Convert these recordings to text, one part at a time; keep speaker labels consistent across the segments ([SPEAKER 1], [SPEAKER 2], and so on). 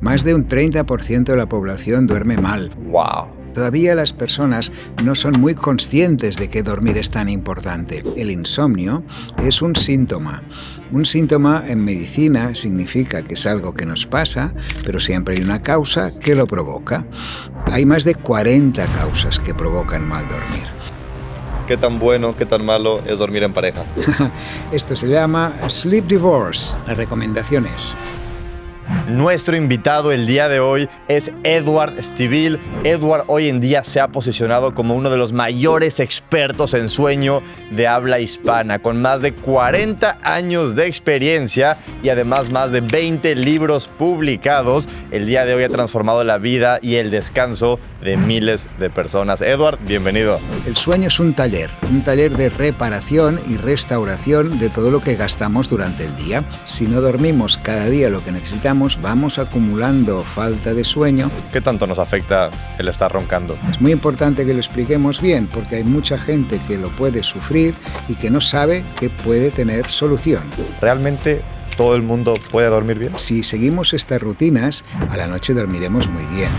[SPEAKER 1] Más de un 30% de la población duerme mal.
[SPEAKER 2] Wow.
[SPEAKER 1] Todavía las personas no son muy conscientes de que dormir es tan importante. El insomnio es un síntoma. Un síntoma en medicina significa que es algo que nos pasa, pero siempre hay una causa que lo provoca. Hay más de 40 causas que provocan mal dormir.
[SPEAKER 2] ¿Qué tan bueno, qué tan malo es dormir en pareja?
[SPEAKER 1] Esto se llama Sleep Divorce. La recomendación es:
[SPEAKER 2] Nuestro invitado el día de hoy es Edward Stivil. Edward hoy en día se ha posicionado como uno de los mayores expertos en sueño de habla hispana, con más de 40 años de experiencia y además más de 20 libros publicados. El día de hoy ha transformado la vida y el descanso de miles de personas. Edward, bienvenido.
[SPEAKER 1] El sueño es un taller de reparación y restauración de todo lo que gastamos durante el día. Si no dormimos cada día lo que necesitamos, vamos acumulando falta de sueño.
[SPEAKER 2] ¿Qué tanto nos afecta el estar roncando?
[SPEAKER 1] Es muy importante que lo expliquemos bien, porque hay mucha gente que lo puede sufrir y que no sabe que puede tener solución.
[SPEAKER 2] ¿Realmente todo el mundo puede dormir bien?
[SPEAKER 1] Si seguimos estas rutinas, a la noche dormiremos muy bien.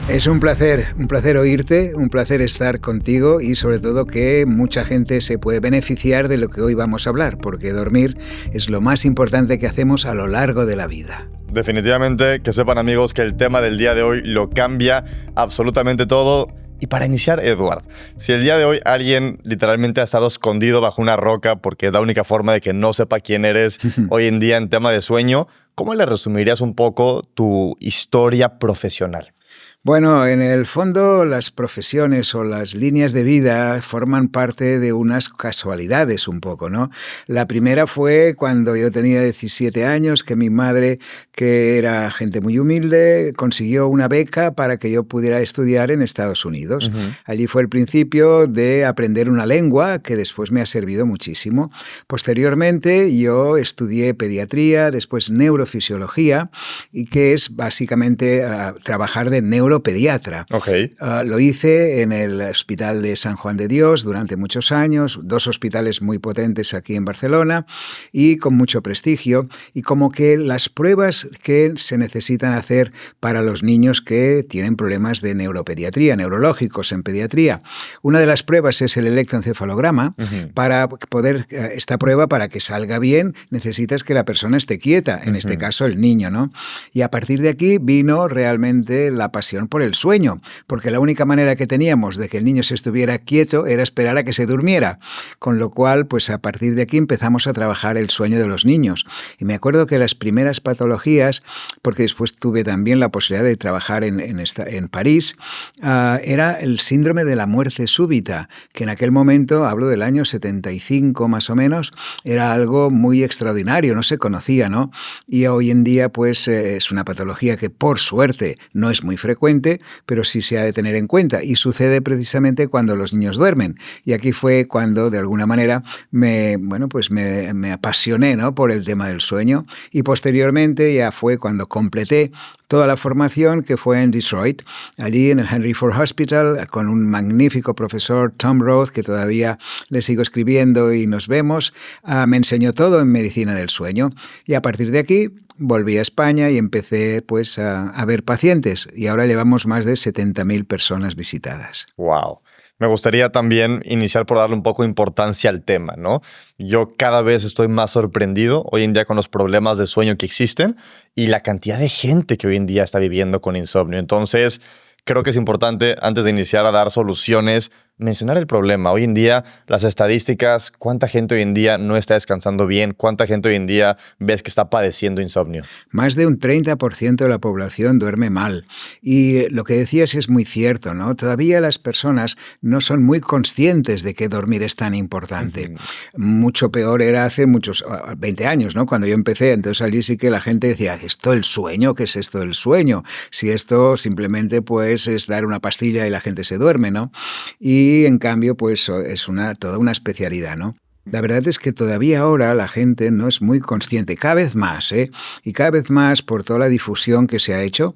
[SPEAKER 1] Es un placer oírte, un placer estar contigo y sobre todo que mucha gente se puede beneficiar de lo que hoy vamos a hablar, porque dormir es lo más importante que hacemos a lo largo de la vida.
[SPEAKER 2] Definitivamente, que sepan amigos que el tema del día de hoy lo cambia absolutamente todo. Y para iniciar, Edward, si el día de hoy alguien literalmente ha estado escondido bajo una roca porque es la única forma de que no sepa quién eres hoy en día en tema de sueño, ¿cómo le resumirías un poco tu historia profesional?
[SPEAKER 1] Bueno, en el fondo las profesiones o las líneas de vida forman parte de unas casualidades un poco, ¿no? La primera fue cuando yo tenía 17 años, que mi madre, que era gente muy humilde, consiguió una beca para que yo pudiera estudiar en Estados Unidos. Allí fue el principio de aprender una lengua que después me ha servido muchísimo. Posteriormente yo estudié pediatría, después neurofisiología, y que es básicamente trabajar de neuropediatra.
[SPEAKER 2] Okay.
[SPEAKER 1] Lo hice en el Hospital de San Juan de Dios durante muchos años, 2 hospitales muy potentes aquí en Barcelona y con mucho prestigio, y como que las pruebas que se necesitan hacer para los niños que tienen problemas de neuropediatría, neurológicos en pediatría. Una de las pruebas es el electroencefalograma. Para poder, esta prueba, para que salga bien, necesitas que la persona esté quieta, en este caso el niño, ¿no? Y a partir de aquí vino realmente la pasión por el sueño, porque la única manera que teníamos de que el niño se estuviera quieto era esperar a que se durmiera, con lo cual, pues a partir de aquí empezamos a trabajar el sueño de los niños. Y me acuerdo que las primeras patologías, porque después tuve también la posibilidad de trabajar en París, era el síndrome de la muerte súbita, que en aquel momento, hablo del año 75 más o menos, era algo muy extraordinario, no se conocía, ¿no? Y hoy en día, pues es una patología que por suerte no es muy frecuente, pero sí se ha de tener en cuenta, y sucede precisamente cuando los niños duermen. Y aquí fue cuando de alguna manera me apasioné, ¿no?, por el tema del sueño, y posteriormente ya fue cuando completé toda la formación, que fue en Detroit, allí en el Henry Ford Hospital, con un magnífico profesor, Tom Roth, que todavía le sigo escribiendo y nos vemos. Me enseñó todo en medicina del sueño, y a partir de aquí volví a España y empecé pues a ver pacientes, y ahora llevamos más de 70.000 personas visitadas.
[SPEAKER 2] Wow. Me gustaría también iniciar por darle un poco de importancia al tema, ¿no? Yo cada vez estoy más sorprendido hoy en día con los problemas de sueño que existen y la cantidad de gente que hoy en día está viviendo con insomnio. Entonces, creo que es importante, antes de iniciar a dar soluciones, mencionar el problema. Hoy en día, las estadísticas, ¿cuánta gente hoy en día no está descansando bien? ¿Cuánta gente hoy en día ves que está padeciendo insomnio?
[SPEAKER 1] Más de un 30% de la población duerme mal. Y lo que decías es muy cierto, ¿no? Todavía las personas no son muy conscientes de que dormir es tan importante. Mucho peor era hace 20 años, ¿no?, cuando yo empecé. Entonces allí sí que la gente decía, ¿esto el sueño? ¿Qué es esto del sueño? Si esto simplemente pues es dar una pastilla y la gente se duerme, ¿no? Y en cambio pues es toda una especialidad, ¿no? La verdad es que todavía ahora la gente no es muy consciente, cada vez más, ¿eh? Y cada vez más por toda la difusión que se ha hecho,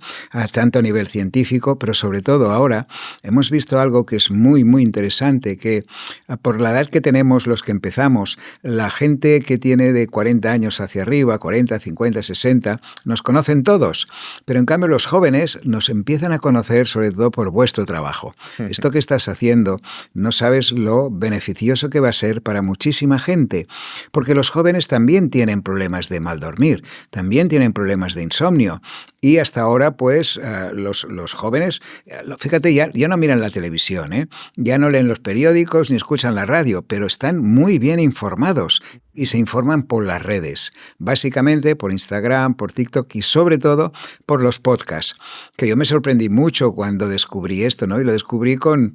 [SPEAKER 1] tanto a nivel científico, pero sobre todo ahora hemos visto algo que es muy, muy interesante, que por la edad que tenemos los que empezamos, la gente que tiene de 40 años hacia arriba, 40, 50, 60, nos conocen todos, pero en cambio los jóvenes nos empiezan a conocer sobre todo por vuestro trabajo. Esto que estás haciendo, no sabes lo beneficioso que va a ser para muchísima gente, porque los jóvenes también tienen problemas de mal dormir, también tienen problemas de insomnio. Y hasta ahora, pues, los jóvenes, fíjate, ya no miran la televisión, ¿eh? Ya no leen los periódicos ni escuchan la radio, pero están muy bien informados y se informan por las redes, básicamente por Instagram, por TikTok y sobre todo por los podcasts, que yo me sorprendí mucho cuando descubrí esto, ¿no? Y lo descubrí con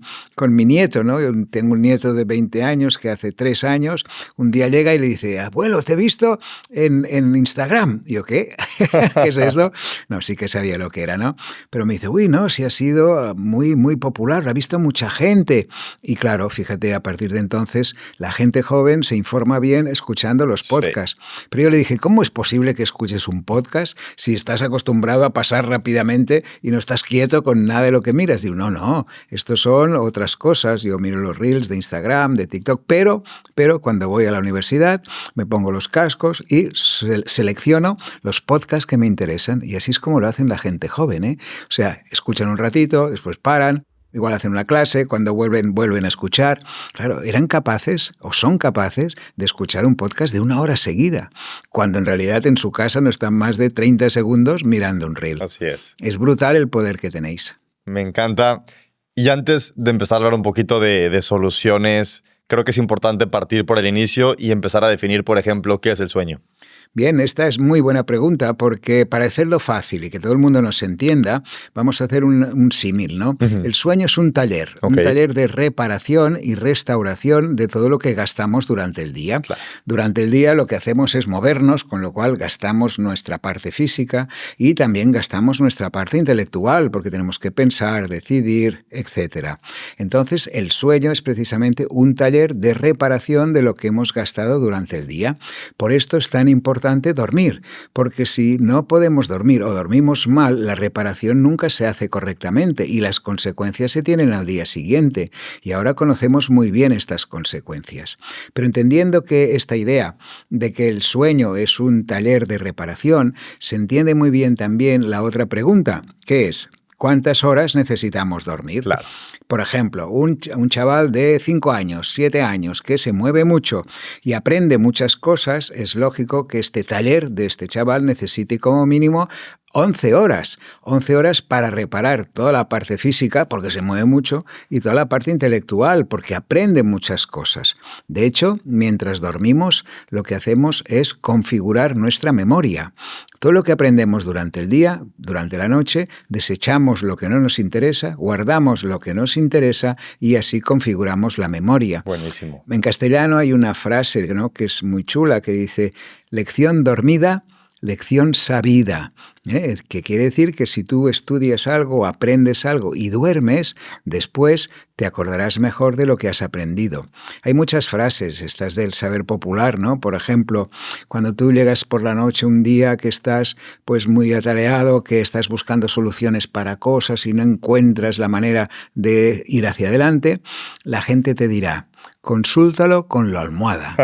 [SPEAKER 1] mi nieto, ¿no? Yo tengo un nieto de 20 años que hace 3 años, un día llega y le dice, abuelo, te he visto en Instagram. Y yo, ¿qué? ¿Qué es esto? No, sí que sabía lo que era, ¿no? Pero me dice, uy, no, sí ha sido muy, muy popular, lo ha visto mucha gente. Y claro, fíjate, a partir de entonces la gente joven se informa bien escuchando los podcasts. Sí. Pero yo le dije, ¿cómo es posible que escuches un podcast si estás acostumbrado a pasar rápidamente y no estás quieto con nada de lo que miras? Digo, no, estos son otras cosas. Yo miro los reels de Instagram, de TikTok, pero cuando voy a la universidad me pongo los cascos y selecciono los podcasts que me interesan y así es como lo hacen la gente joven, ¿eh? O sea, escuchan un ratito, después paran, igual hacen una clase, cuando vuelven a escuchar. Claro, eran capaces o son capaces de escuchar un podcast de 1 hora seguida, cuando en realidad en su casa no están más de 30 segundos mirando un reel.
[SPEAKER 2] Así es.
[SPEAKER 1] Es brutal el poder que tenéis.
[SPEAKER 2] Me encanta. Y antes de empezar a hablar un poquito de soluciones, creo que es importante partir por el inicio y empezar a definir, por ejemplo, qué es el sueño.
[SPEAKER 1] Bien, esta es muy buena pregunta porque para hacerlo fácil y que todo el mundo nos entienda, vamos a hacer un símil, ¿no? Uh-huh. El sueño es un taller de reparación y restauración de todo lo que gastamos durante el día. Claro. Durante el día lo que hacemos es movernos, con lo cual gastamos nuestra parte física y también gastamos nuestra parte intelectual porque tenemos que pensar, decidir, etc. Entonces, el sueño es precisamente un taller de reparación de lo que hemos gastado durante el día. Por esto es tan importante dormir, porque si no podemos dormir o dormimos mal, la reparación nunca se hace correctamente y las consecuencias se tienen al día siguiente. Y ahora conocemos muy bien estas consecuencias. Pero entendiendo que esta idea de que el sueño es un taller de reparación, se entiende muy bien también la otra pregunta, que es, ¿cuántas horas necesitamos dormir?
[SPEAKER 2] Claro.
[SPEAKER 1] Por ejemplo, un chaval de 5 años, 7 años, que se mueve mucho y aprende muchas cosas, es lógico que este taller de este chaval necesite como mínimo 11 horas. 11 horas para reparar toda la parte física, porque se mueve mucho, y toda la parte intelectual, porque aprende muchas cosas. De hecho, mientras dormimos, lo que hacemos es configurar nuestra memoria. Todo lo que aprendemos durante el día, durante la noche, desechamos lo que no nos interesa, guardamos lo que nos interesa y así configuramos la memoria.
[SPEAKER 2] Buenísimo.
[SPEAKER 1] En castellano hay una frase, ¿no?, que es muy chula, que dice, lección dormida, lección sabida, que quiere decir que si tú estudias algo, aprendes algo y duermes, después te acordarás mejor de lo que has aprendido. Hay muchas frases, estas del saber popular, ¿no? Por ejemplo, cuando tú llegas por la noche un día que estás pues muy atareado, que estás buscando soluciones para cosas y no encuentras la manera de ir hacia adelante, la gente te dirá, consúltalo con la almohada.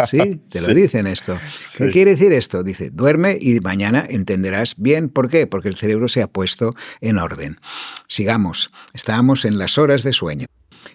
[SPEAKER 1] ¿Sí? Te lo dicen esto. ¿Qué quiere decir esto? Dice, duerme y mañana entenderás bien por qué, porque el cerebro se ha puesto en orden. Sigamos. Estábamos en las horas de sueño.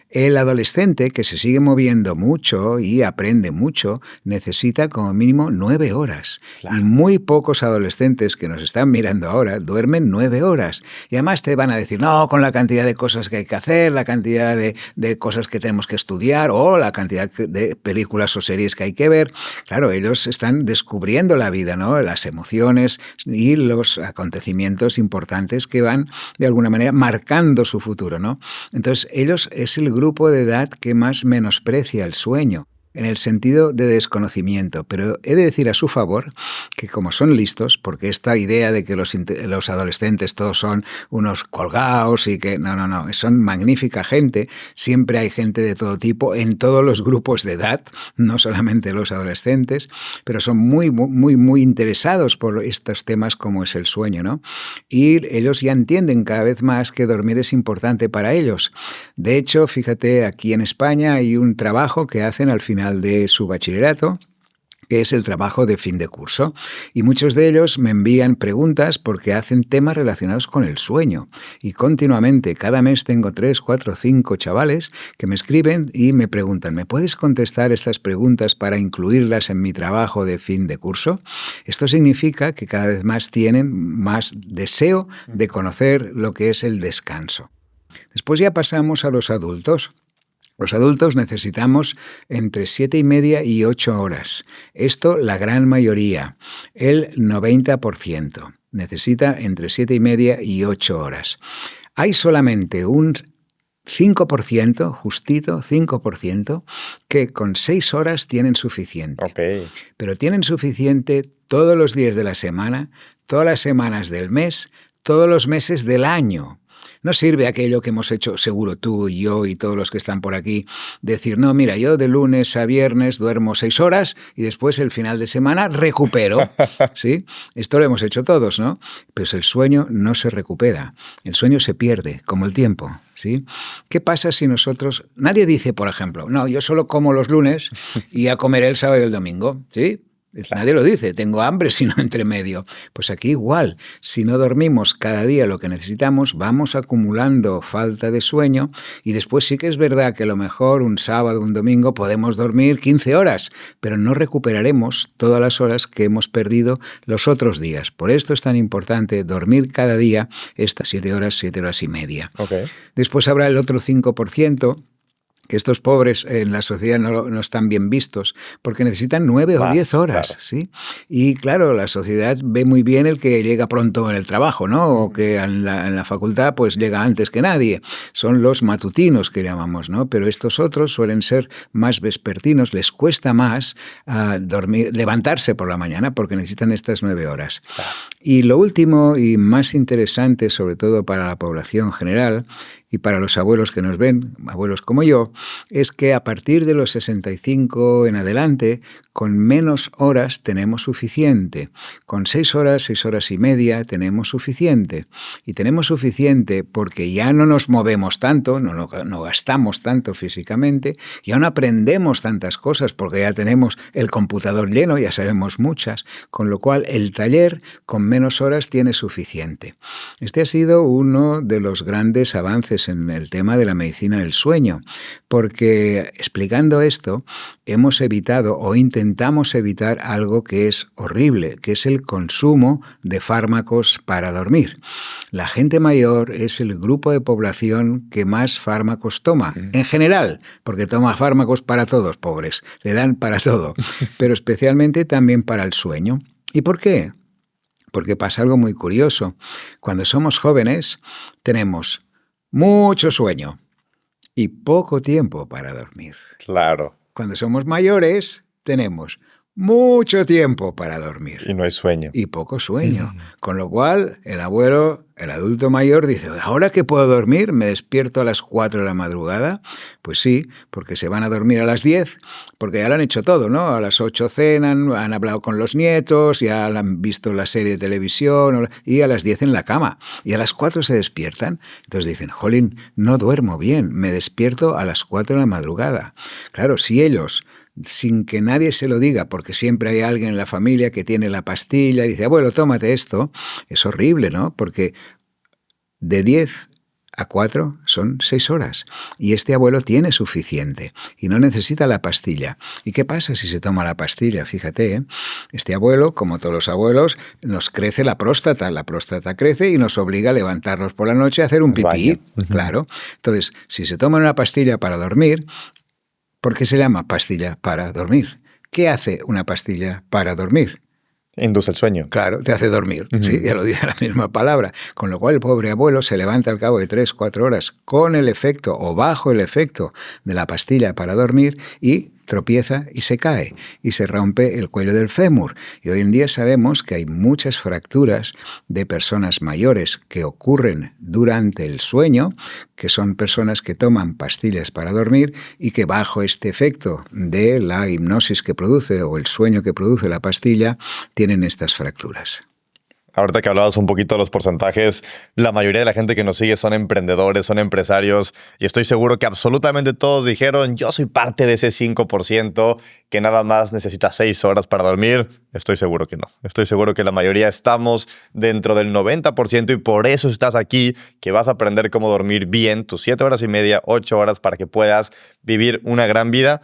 [SPEAKER 1] El adolescente, que se sigue moviendo mucho y aprende mucho, necesita como mínimo 9 horas. Claro. Y muy pocos adolescentes que nos están mirando ahora duermen 9 horas. Y además te van a decir, no, con la cantidad de cosas que hay que hacer, la cantidad de cosas que tenemos que estudiar o la cantidad de películas o series que hay que ver. Claro, ellos están descubriendo la vida, ¿no? Las emociones y los acontecimientos importantes que van, de alguna manera, marcando su futuro, ¿no? Entonces, ellos es el grupo de edad que más menosprecia el sueño. en el sentido de desconocimiento, pero he de decir a su favor que como son listos, porque esta idea de que los adolescentes todos son unos colgados y que no, son magnífica gente, siempre hay gente de todo tipo en todos los grupos de edad, no solamente los adolescentes, pero son muy interesados por estos temas como es el sueño, ¿no? Y ellos ya entienden cada vez más que dormir es importante para ellos. De hecho, fíjate, aquí en España hay un trabajo que hacen al final de su bachillerato, que es el trabajo de fin de curso. Y muchos de ellos me envían preguntas porque hacen temas relacionados con el sueño. Y continuamente, cada mes tengo 3, 4, 5 chavales que me escriben y me preguntan, ¿me puedes contestar estas preguntas para incluirlas en mi trabajo de fin de curso? Esto significa que cada vez más tienen más deseo de conocer lo que es el descanso. Después ya pasamos a los adultos. Los adultos necesitamos entre 7,5 y 8 horas. Esto la gran mayoría, el 90%, necesita entre 7,5 y 8 horas. Hay solamente un 5%, justito 5%, que con 6 horas tienen suficiente.
[SPEAKER 2] Okay.
[SPEAKER 1] Pero tienen suficiente todos los días de la semana, todas las semanas del mes, todos los meses del año. No sirve aquello que hemos hecho seguro tú y yo y todos los que están por aquí, decir, no, mira, yo de lunes a viernes duermo 6 horas y después el final de semana recupero. ¿Sí? Esto lo hemos hecho todos, ¿no? Pero el sueño no se recupera, el sueño se pierde, como el tiempo. ¿Sí? ¿Qué pasa si nosotros... Nadie dice, por ejemplo, no, yo solo como los lunes y a comer el sábado y el domingo, ¿sí? Claro. Nadie lo dice, tengo hambre sino entre medio. Pues aquí igual, si no dormimos cada día lo que necesitamos, vamos acumulando falta de sueño y después sí que es verdad que a lo mejor un sábado, un domingo podemos dormir 15 horas, pero no recuperaremos todas las horas que hemos perdido los otros días. Por esto es tan importante dormir cada día estas 7 horas y media.
[SPEAKER 2] Okay.
[SPEAKER 1] Después habrá el otro 5%, que estos pobres en la sociedad no están bien vistos, porque necesitan 9 o 10 horas. Claro. ¿Sí? Y claro, la sociedad ve muy bien el que llega pronto en el trabajo, ¿no? O que en la facultad pues llega antes que nadie. Son los matutinos que llamamos, ¿no? Pero estos otros suelen ser más vespertinos, les cuesta más dormir, levantarse por la mañana porque necesitan estas 9 horas. Claro. Y lo último y más interesante, sobre todo para la población general, y para los abuelos que nos ven, abuelos como yo, es que a partir de los 65 en adelante, con menos horas tenemos suficiente. Con 6 horas y media tenemos suficiente. Y tenemos suficiente porque ya no nos movemos tanto, no gastamos tanto físicamente, ya no aprendemos tantas cosas porque ya tenemos el computador lleno, ya sabemos muchas, con lo cual el taller con menos horas tiene suficiente. Este ha sido uno de los grandes avances en el tema de la medicina del sueño, porque explicando esto hemos evitado o intentamos evitar algo que es horrible, que es el consumo de fármacos para dormir. La gente mayor es el grupo de población que más fármacos toma, en general, porque toma fármacos para todos, pobres, le dan para todo, pero especialmente también para el sueño. ¿Y por qué? Porque pasa algo muy curioso. Cuando somos jóvenes tenemos mucho sueño y poco tiempo para dormir.
[SPEAKER 2] Claro.
[SPEAKER 1] Cuando somos mayores, tenemos mucho tiempo para dormir.
[SPEAKER 2] Y no hay sueño.
[SPEAKER 1] Y poco sueño. Con lo cual, el abuelo, el adulto mayor, dice, ¿ahora que puedo dormir? ¿Me despierto a las 4 de la madrugada? Pues sí, porque se van a dormir a las 10, porque ya lo han hecho todo, ¿no? A las 8 cenan, han hablado con los nietos, ya han visto la serie de televisión y a las 10 en la cama. Y a las 4 se despiertan. Entonces dicen, jolín, no duermo bien, me despierto a las 4 de la madrugada. Claro, si ellos, sin que nadie se lo diga, porque siempre hay alguien en la familia que tiene la pastilla y dice, abuelo, tómate esto, es horrible, ¿no? Porque de 10 a 4 son 6 horas y este abuelo tiene suficiente y no necesita la pastilla. ¿Y qué pasa si se toma la pastilla? Fíjate, este abuelo, como todos los abuelos, nos crece la próstata crece y nos obliga a levantarnos por la noche a hacer un pipí, claro. Entonces, si se toma una pastilla para dormir, ¿por qué se llama pastilla para dormir? ¿Qué hace una pastilla para dormir?
[SPEAKER 2] Induce el sueño.
[SPEAKER 1] Claro, te hace dormir, ¿sí? Ya lo dice la misma palabra. Con lo cual el pobre abuelo se levanta al cabo de 3, 4 horas con el efecto o bajo el efecto de la pastilla para dormir y tropieza y se cae y se rompe el cuello del fémur. Y hoy en día sabemos que hay muchas fracturas de personas mayores que ocurren durante el sueño, que son personas que toman pastillas para dormir y que bajo este efecto de la hipnosis que produce o el sueño que produce la pastilla tienen estas fracturas.
[SPEAKER 2] Ahorita que hablabas un poquito de los porcentajes, la mayoría de la gente que nos sigue son emprendedores, son empresarios, y estoy seguro que absolutamente todos dijeron, yo soy parte de ese 5% que nada más necesita 6 horas para dormir. Estoy seguro que no. Estoy seguro que la mayoría estamos dentro del 90% y por eso estás aquí, que vas a aprender cómo dormir bien tus 7 horas y media, 8 horas para que puedas vivir una gran vida.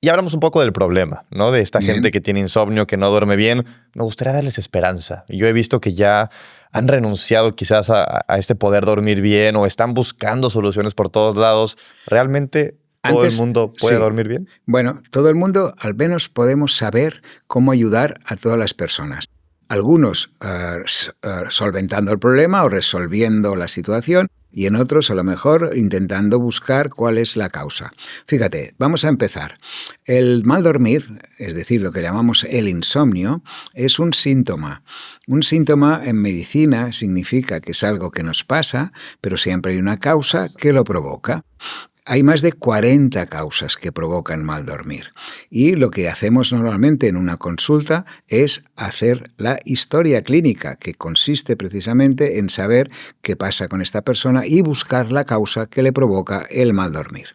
[SPEAKER 2] Y hablamos un poco del problema, ¿no? De esta gente que tiene insomnio, que no duerme bien. Me gustaría darles esperanza. Yo he visto que ya han renunciado quizás a este poder dormir bien o están buscando soluciones por todos lados. ¿Realmente todo el mundo puede dormir bien?
[SPEAKER 1] Bueno, todo el mundo al menos podemos saber cómo ayudar a todas las personas. Algunos solventando el problema o resolviendo la situación, y en otros a lo mejor intentando buscar cuál es la causa. Fíjate, vamos a empezar. El mal dormir, es decir, lo que llamamos el insomnio, es un síntoma. Un síntoma en medicina significa que es algo que nos pasa, pero siempre hay una causa que lo provoca. Hay más de 40 causas que provocan mal dormir y lo que hacemos normalmente en una consulta es hacer la historia clínica, que consiste precisamente en saber qué pasa con esta persona y buscar la causa que le provoca el mal dormir.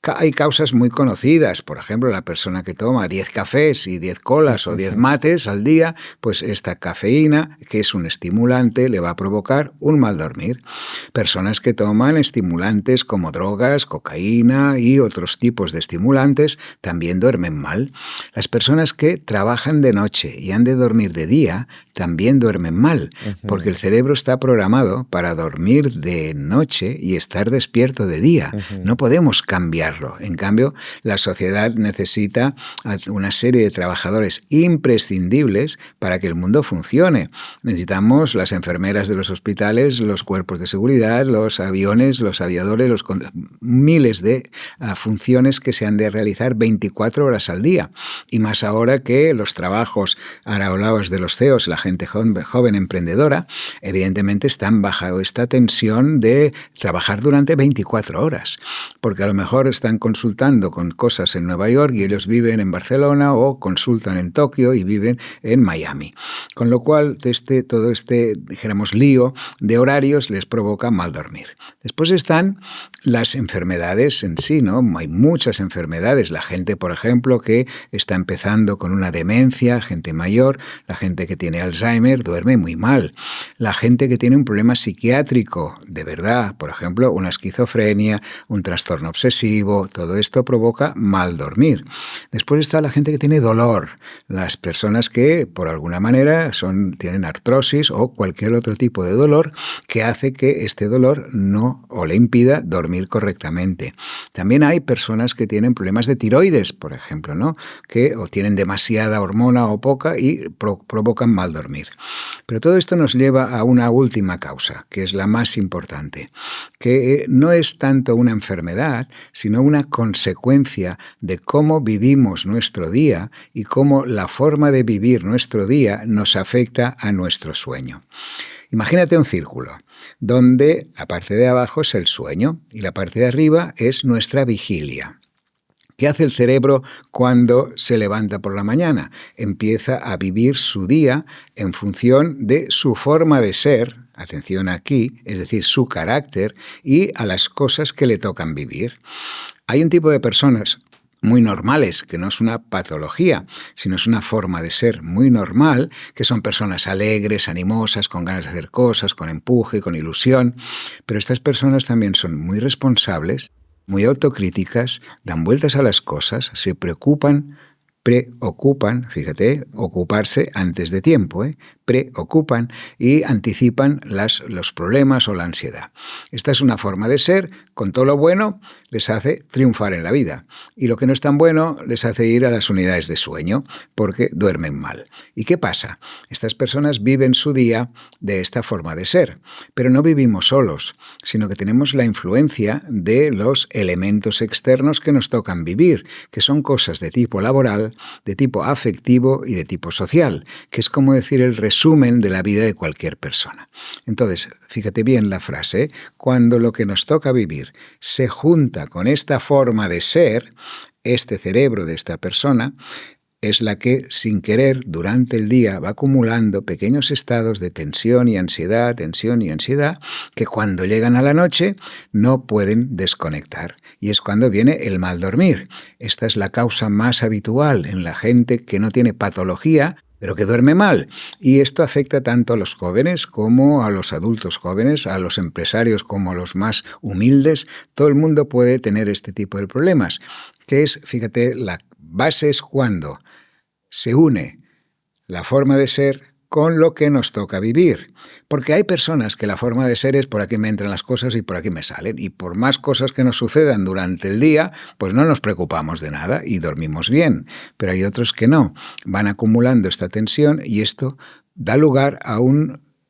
[SPEAKER 1] Hay causas muy conocidas, por ejemplo, la persona que toma 10 cafés y 10 colas o 10 mates al día, pues esta cafeína, que es un estimulante, le va a provocar un mal dormir. Personas que toman estimulantes como drogas, cocaína y otros tipos de estimulantes también duermen mal. Las personas que trabajan de noche y han de dormir de día también duermen mal, porque el cerebro está programado para dormir de noche y estar despierto de día. No podemos cambiarlo. En cambio, la sociedad necesita una serie de trabajadores imprescindibles para que el mundo funcione. Necesitamos las enfermeras de los hospitales, los cuerpos de seguridad, los aviones, los aviadores, miles de funciones que se han de realizar 24 horas al día. Y más ahora que los trabajos, ahora hablabas de los CEOs, la gente joven emprendedora, evidentemente están bajo esta tensión de trabajar durante 24 horas, porque a lo mejor están consultando con cosas en Nueva York y ellos viven en Barcelona o consultan en Tokio y viven en Miami. Con lo cual, todo este, dijéramos, lío de horarios les provoca mal dormir. Después están las enfermedades en sí, ¿no? Hay muchas enfermedades. La gente, por ejemplo, que está empezando con una demencia, gente mayor, la gente que tiene Alzheimer duerme muy mal. La gente que tiene un problema psiquiátrico, de verdad, por ejemplo, una esquizofrenia, un trastorno obsesivo, todo esto provoca mal dormir. Después está la gente que tiene dolor, las personas que por alguna manera tienen artrosis o cualquier otro tipo de dolor que hace que este dolor no o le impida dormir correctamente. También hay personas que tienen problemas de tiroides, por ejemplo, ¿no? Que o tienen demasiada hormona o poca y provocan mal dormir. Pero todo esto nos lleva a una última causa, que es la más importante, que no es tanto una enfermedad, sino una consecuencia de cómo vivimos nuestro día y cómo la forma de vivir nuestro día nos afecta a nuestro sueño. Imagínate un círculo, donde la parte de abajo es el sueño y la parte de arriba es nuestra vigilia. ¿Qué hace el cerebro cuando se levanta por la mañana? Empieza a vivir su día en función de su forma de ser, atención aquí, es decir, su carácter y a las cosas que le tocan vivir. Hay un tipo de personas muy normales, que no es una patología, sino es una forma de ser muy normal, que son personas alegres, animosas, con ganas de hacer cosas, con empuje, con ilusión, pero estas personas también son muy responsables, muy autocríticas, dan vueltas a las cosas, se preocupan, preocupan, fíjate, ocuparse antes de tiempo, preocupan y anticipan los problemas o la ansiedad. Esta es una forma de ser, con todo lo bueno les hace triunfar en la vida y lo que no es tan bueno les hace ir a las unidades de sueño porque duermen mal. ¿Y qué pasa? Estas personas viven su día de esta forma de ser, pero no vivimos solos, sino que tenemos la influencia de los elementos externos que nos tocan vivir, que son cosas de tipo laboral, de tipo afectivo y de tipo social, que es como decir el resumen de la vida de cualquier persona. Entonces, fíjate bien la frase, cuando lo que nos toca vivir se junta con esta forma de ser, este cerebro de esta persona, es la que, sin querer, durante el día va acumulando pequeños estados de tensión y ansiedad, que cuando llegan a la noche no pueden desconectar. Y es cuando viene el mal dormir. Esta es la causa más habitual en la gente que no tiene patología, pero que duerme mal. Y esto afecta tanto a los jóvenes como a los adultos jóvenes, a los empresarios como a los más humildes. Todo el mundo puede tener este tipo de problemas, que es, fíjate, la base es cuando se une la forma de ser con lo que nos toca vivir. Porque hay personas que la forma de ser es por aquí me entran las cosas y por aquí me salen. Y por más cosas que nos sucedan durante el día, pues no nos preocupamos de nada y dormimos bien. Pero hay otros que no. Van acumulando esta tensión y esto da lugar a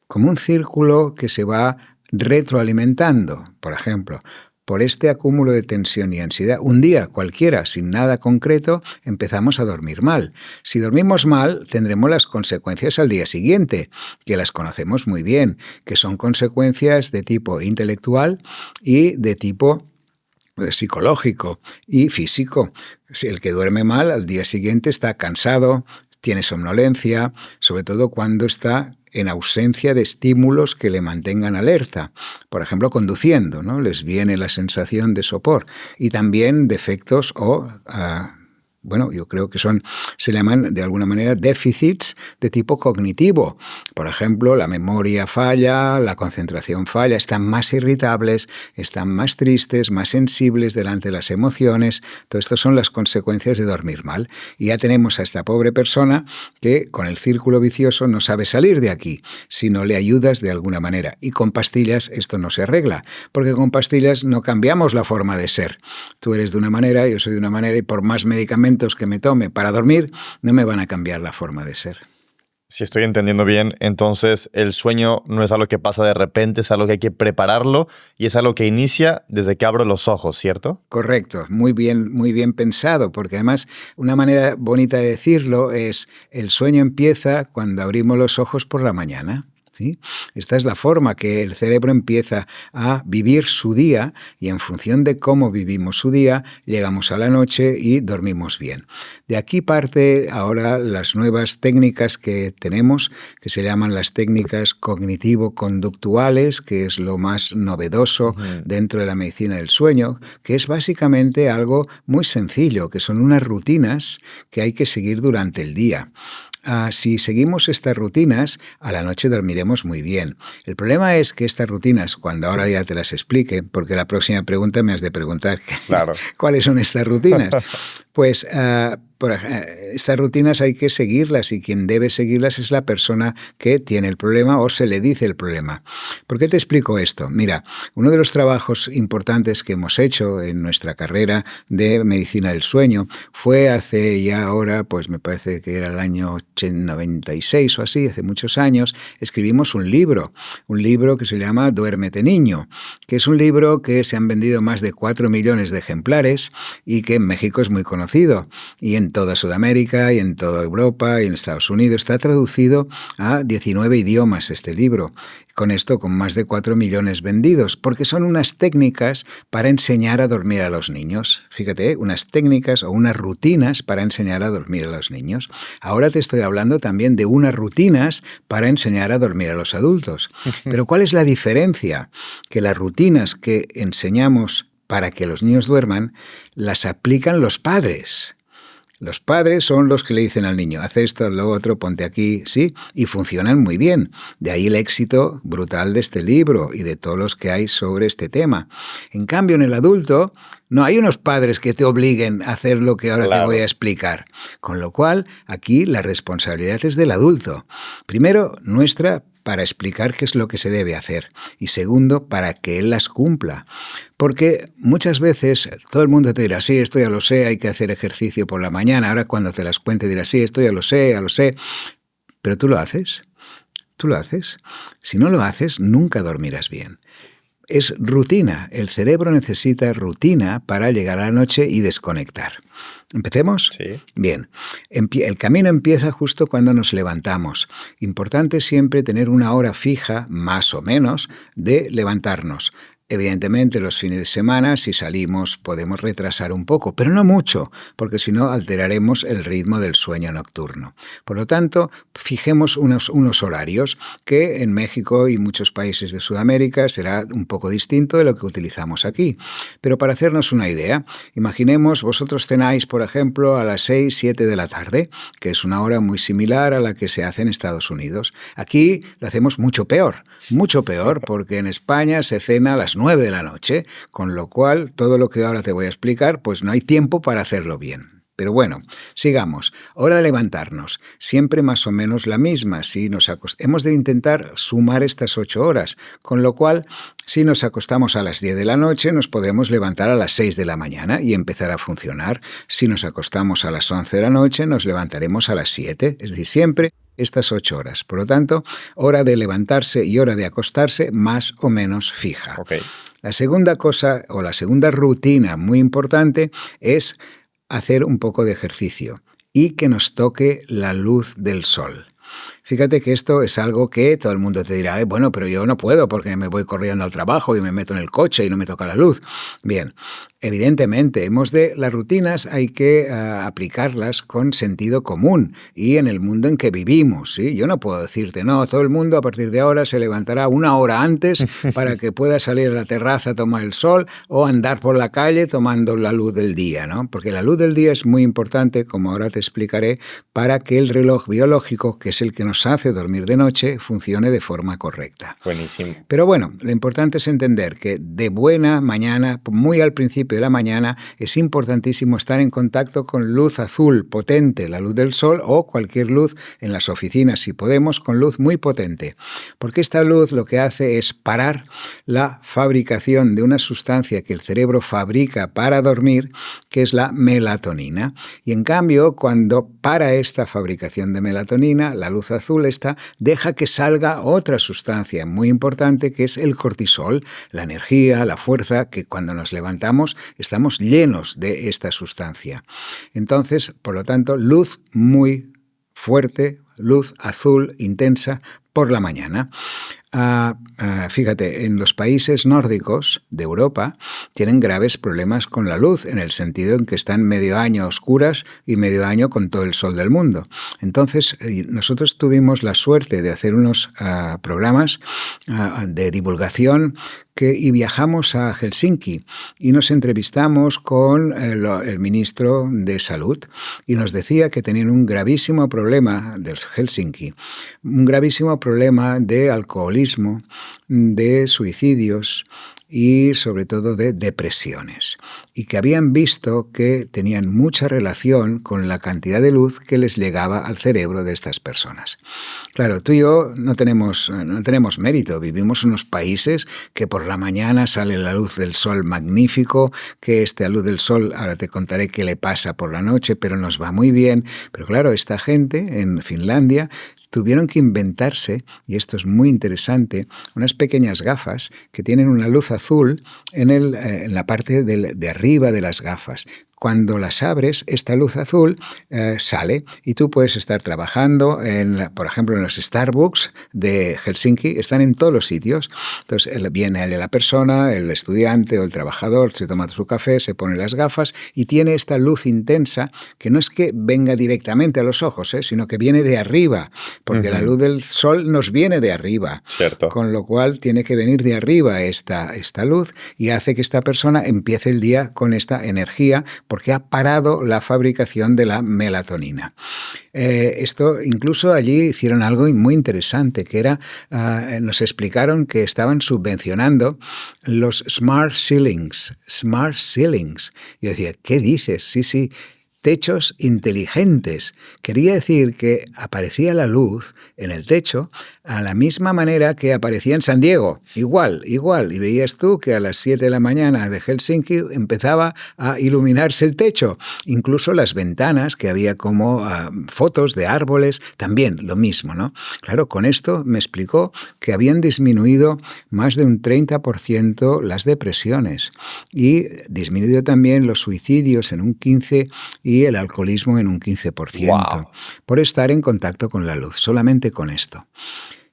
[SPEAKER 1] como un círculo que se va retroalimentando. Por ejemplo, por este acúmulo de tensión y ansiedad, un día cualquiera, sin nada concreto, empezamos a dormir mal. Si dormimos mal, tendremos las consecuencias al día siguiente, que las conocemos muy bien, que son consecuencias de tipo intelectual y de tipo psicológico y físico. El que duerme mal al día siguiente está cansado, tiene somnolencia, sobre todo cuando está en ausencia de estímulos que le mantengan alerta. Por ejemplo, conduciendo, ¿no? Les viene la sensación de sopor y también defectos yo creo que se llaman de alguna manera déficits de tipo cognitivo. Por ejemplo, la memoria falla, la concentración falla, están más irritables, están más tristes, más sensibles delante de las emociones. Todo esto son las consecuencias de dormir mal. Y ya tenemos a esta pobre persona que con el círculo vicioso no sabe salir de aquí si no le ayudas de alguna manera. Y con pastillas esto no se arregla, porque con pastillas no cambiamos la forma de ser. Tú eres de una manera, yo soy de una manera y por más medicamentos que me tome para dormir, no me van a cambiar la forma de ser.
[SPEAKER 2] Si estoy entendiendo bien, entonces el sueño no es algo que pasa de repente, es algo que hay que prepararlo y es algo que inicia desde que abro los ojos, ¿cierto?
[SPEAKER 1] Correcto, muy bien pensado, porque además una manera bonita de decirlo es el sueño empieza cuando abrimos los ojos por la mañana. ¿Sí? Esta es la forma que el cerebro empieza a vivir su día y en función de cómo vivimos su día, llegamos a la noche y dormimos bien. De aquí parte ahora las nuevas técnicas que tenemos, que se llaman las técnicas cognitivo-conductuales, que es lo más novedoso dentro de la medicina del sueño, que es básicamente algo muy sencillo, que son unas rutinas que hay que seguir durante el día. Si seguimos estas rutinas, a la noche dormiremos muy bien. El problema es que estas rutinas, cuando ahora ya te las explique, porque la próxima pregunta me has de preguntar
[SPEAKER 2] claro.
[SPEAKER 1] ¿Cuáles son estas rutinas? Pues estas rutinas hay que seguirlas y quien debe seguirlas es la persona que tiene el problema o se le dice el problema. ¿Por qué te explico esto? Mira, uno de los trabajos importantes que hemos hecho en nuestra carrera de medicina del sueño fue hace ya ahora, pues me parece que era el año 96 o así, hace muchos años, escribimos un libro que se llama Duérmete niño, que es un libro que se han vendido más de 4 millones de ejemplares y que en México es muy conocido. Y en toda Sudamérica y en toda Europa y en Estados Unidos está traducido a 19 idiomas este libro. Con esto, con más de 4 millones vendidos, porque son unas técnicas para enseñar a dormir a los niños. Fíjate, unas técnicas o unas rutinas para enseñar a dormir a los niños. Ahora te estoy hablando también de unas rutinas para enseñar a dormir a los adultos. Pero ¿cuál es la diferencia? Que las rutinas que enseñamos para que los niños duerman, las aplican los padres. Los padres son los que le dicen al niño, haz esto, haz lo otro, ponte aquí, sí, y funcionan muy bien. De ahí el éxito brutal de este libro y de todos los que hay sobre este tema. En cambio, en el adulto, no hay unos padres que te obliguen a hacer lo que ahora te voy a explicar. Con lo cual, aquí la responsabilidad es del adulto. Primero, nuestra, para explicar qué es lo que se debe hacer. Y segundo, para que él las cumpla. Porque muchas veces todo el mundo te dirá, sí, esto ya lo sé, hay que hacer ejercicio por la mañana. Ahora cuando te las cuente dirás, sí, esto ya lo sé, ya lo sé. Pero tú lo haces. Tú lo haces. Si no lo haces, nunca dormirás bien. Es rutina. El cerebro necesita rutina para llegar a la noche y desconectar. ¿Empecemos?
[SPEAKER 2] Sí.
[SPEAKER 1] Bien. El camino empieza justo cuando nos levantamos. Importante siempre tener una hora fija, más o menos, de levantarnos. Evidentemente, los fines de semana, si salimos, podemos retrasar un poco, pero no mucho, porque si no alteraremos el ritmo del sueño nocturno. Por lo tanto, fijemos unos horarios que en México y muchos países de Sudamérica será un poco distinto de lo que utilizamos aquí. Pero para hacernos una idea, imaginemos, vosotros cenáis, por ejemplo, a las 6, 7 de la tarde, que es una hora muy similar a la que se hace en Estados Unidos. Aquí lo hacemos mucho peor, porque en España se cena a las 9 de la noche, con lo cual todo lo que ahora te voy a explicar, pues no hay tiempo para hacerlo bien. Pero bueno, sigamos. Hora de levantarnos. Siempre más o menos la misma. Si hemos de intentar sumar estas 8 horas, con lo cual, si nos acostamos a las 10 de la noche, nos podemos levantar a las 6 de la mañana y empezar a funcionar. Si nos acostamos a las 11 de la noche, nos levantaremos a las 7. Es decir, siempre estas 8 horas. Por lo tanto, hora de levantarse y hora de acostarse más o menos fija.
[SPEAKER 2] Okay.
[SPEAKER 1] La segunda cosa o la segunda rutina muy importante es hacer un poco de ejercicio y que nos toque la luz del sol. Fíjate que esto es algo que todo el mundo te dirá, bueno, pero yo no puedo porque me voy corriendo al trabajo y me meto en el coche y no me toca la luz. Bien, evidentemente, las rutinas hay que aplicarlas con sentido común y en el mundo en que vivimos, ¿sí? Yo no puedo decirte, no, todo el mundo a partir de ahora se levantará una hora antes para que pueda salir a la terraza a tomar el sol o andar por la calle tomando la luz del día, ¿no? Porque la luz del día es muy importante, como ahora te explicaré, para que el reloj biológico, que es el que nos hace dormir de noche, funcione de forma correcta.
[SPEAKER 2] Buenísimo.
[SPEAKER 1] Pero bueno, lo importante es entender que de buena mañana, muy al principio de la mañana, es importantísimo estar en contacto con luz azul potente, la luz del sol o cualquier luz en las oficinas, si podemos, con luz muy potente. Porque esta luz lo que hace es parar la fabricación de una sustancia que el cerebro fabrica para dormir, que es la melatonina. Y en cambio, cuando para esta fabricación de melatonina, la luz azul esta deja que salga otra sustancia muy importante que es el cortisol, la energía, la fuerza, que cuando nos levantamos estamos llenos de esta sustancia. Entonces, por lo tanto, luz muy fuerte, luz azul intensa por la mañana. Fíjate, en los países nórdicos de Europa tienen graves problemas con la luz, en el sentido en que están medio año a oscuras y medio año con todo el sol del mundo. Entonces, nosotros tuvimos la suerte de hacer unos programas de divulgación y viajamos a Helsinki y nos entrevistamos con el ministro de Salud y nos decía que tenían un gravísimo problema de Helsinki, un gravísimo problema de alcoholismo, de suicidios y sobre todo de depresiones, y que habían visto que tenían mucha relación con la cantidad de luz que les llegaba al cerebro de estas personas. Claro, tú y yo no tenemos mérito, vivimos en unos países que por la mañana sale la luz del sol magnífico, que esta luz del sol, ahora te contaré qué le pasa por la noche, pero nos va muy bien. Pero claro, esta gente en Finlandia tuvieron que inventarse, y esto es muy interesante, unas pequeñas gafas que tienen una luz azul en la parte de arriba de las gafas. Cuando las abres, esta luz azul sale y tú puedes estar trabajando, por ejemplo, en los Starbucks de Helsinki, están en todos los sitios. Entonces viene la persona, el estudiante o el trabajador, se toma su café, se pone las gafas y tiene esta luz intensa que no es que venga directamente a los ojos, sino que viene de arriba, porque la luz del sol nos viene de arriba.
[SPEAKER 2] Cierto.
[SPEAKER 1] Con lo cual tiene que venir de arriba esta luz y hace que esta persona empiece el día con esta energía, porque ha parado la fabricación de la melatonina. Esto incluso allí hicieron algo muy interesante, que era, nos explicaron que estaban subvencionando los smart ceilings. Smart ceilings. Yo decía, ¿qué dices? Sí. Techos inteligentes. Quería decir que aparecía la luz en el techo a la misma manera que aparecía en San Diego. Igual. Y veías tú que a las 7 de la mañana de Helsinki empezaba a iluminarse el techo. Incluso las ventanas, que había como fotos de árboles, también lo mismo, ¿no? Claro, con esto me explicó que habían disminuido más de un 30% las depresiones y disminuido también los suicidios en un 15% y el alcoholismo en un 15%,
[SPEAKER 2] Wow.
[SPEAKER 1] por estar en contacto con la luz, solamente con esto.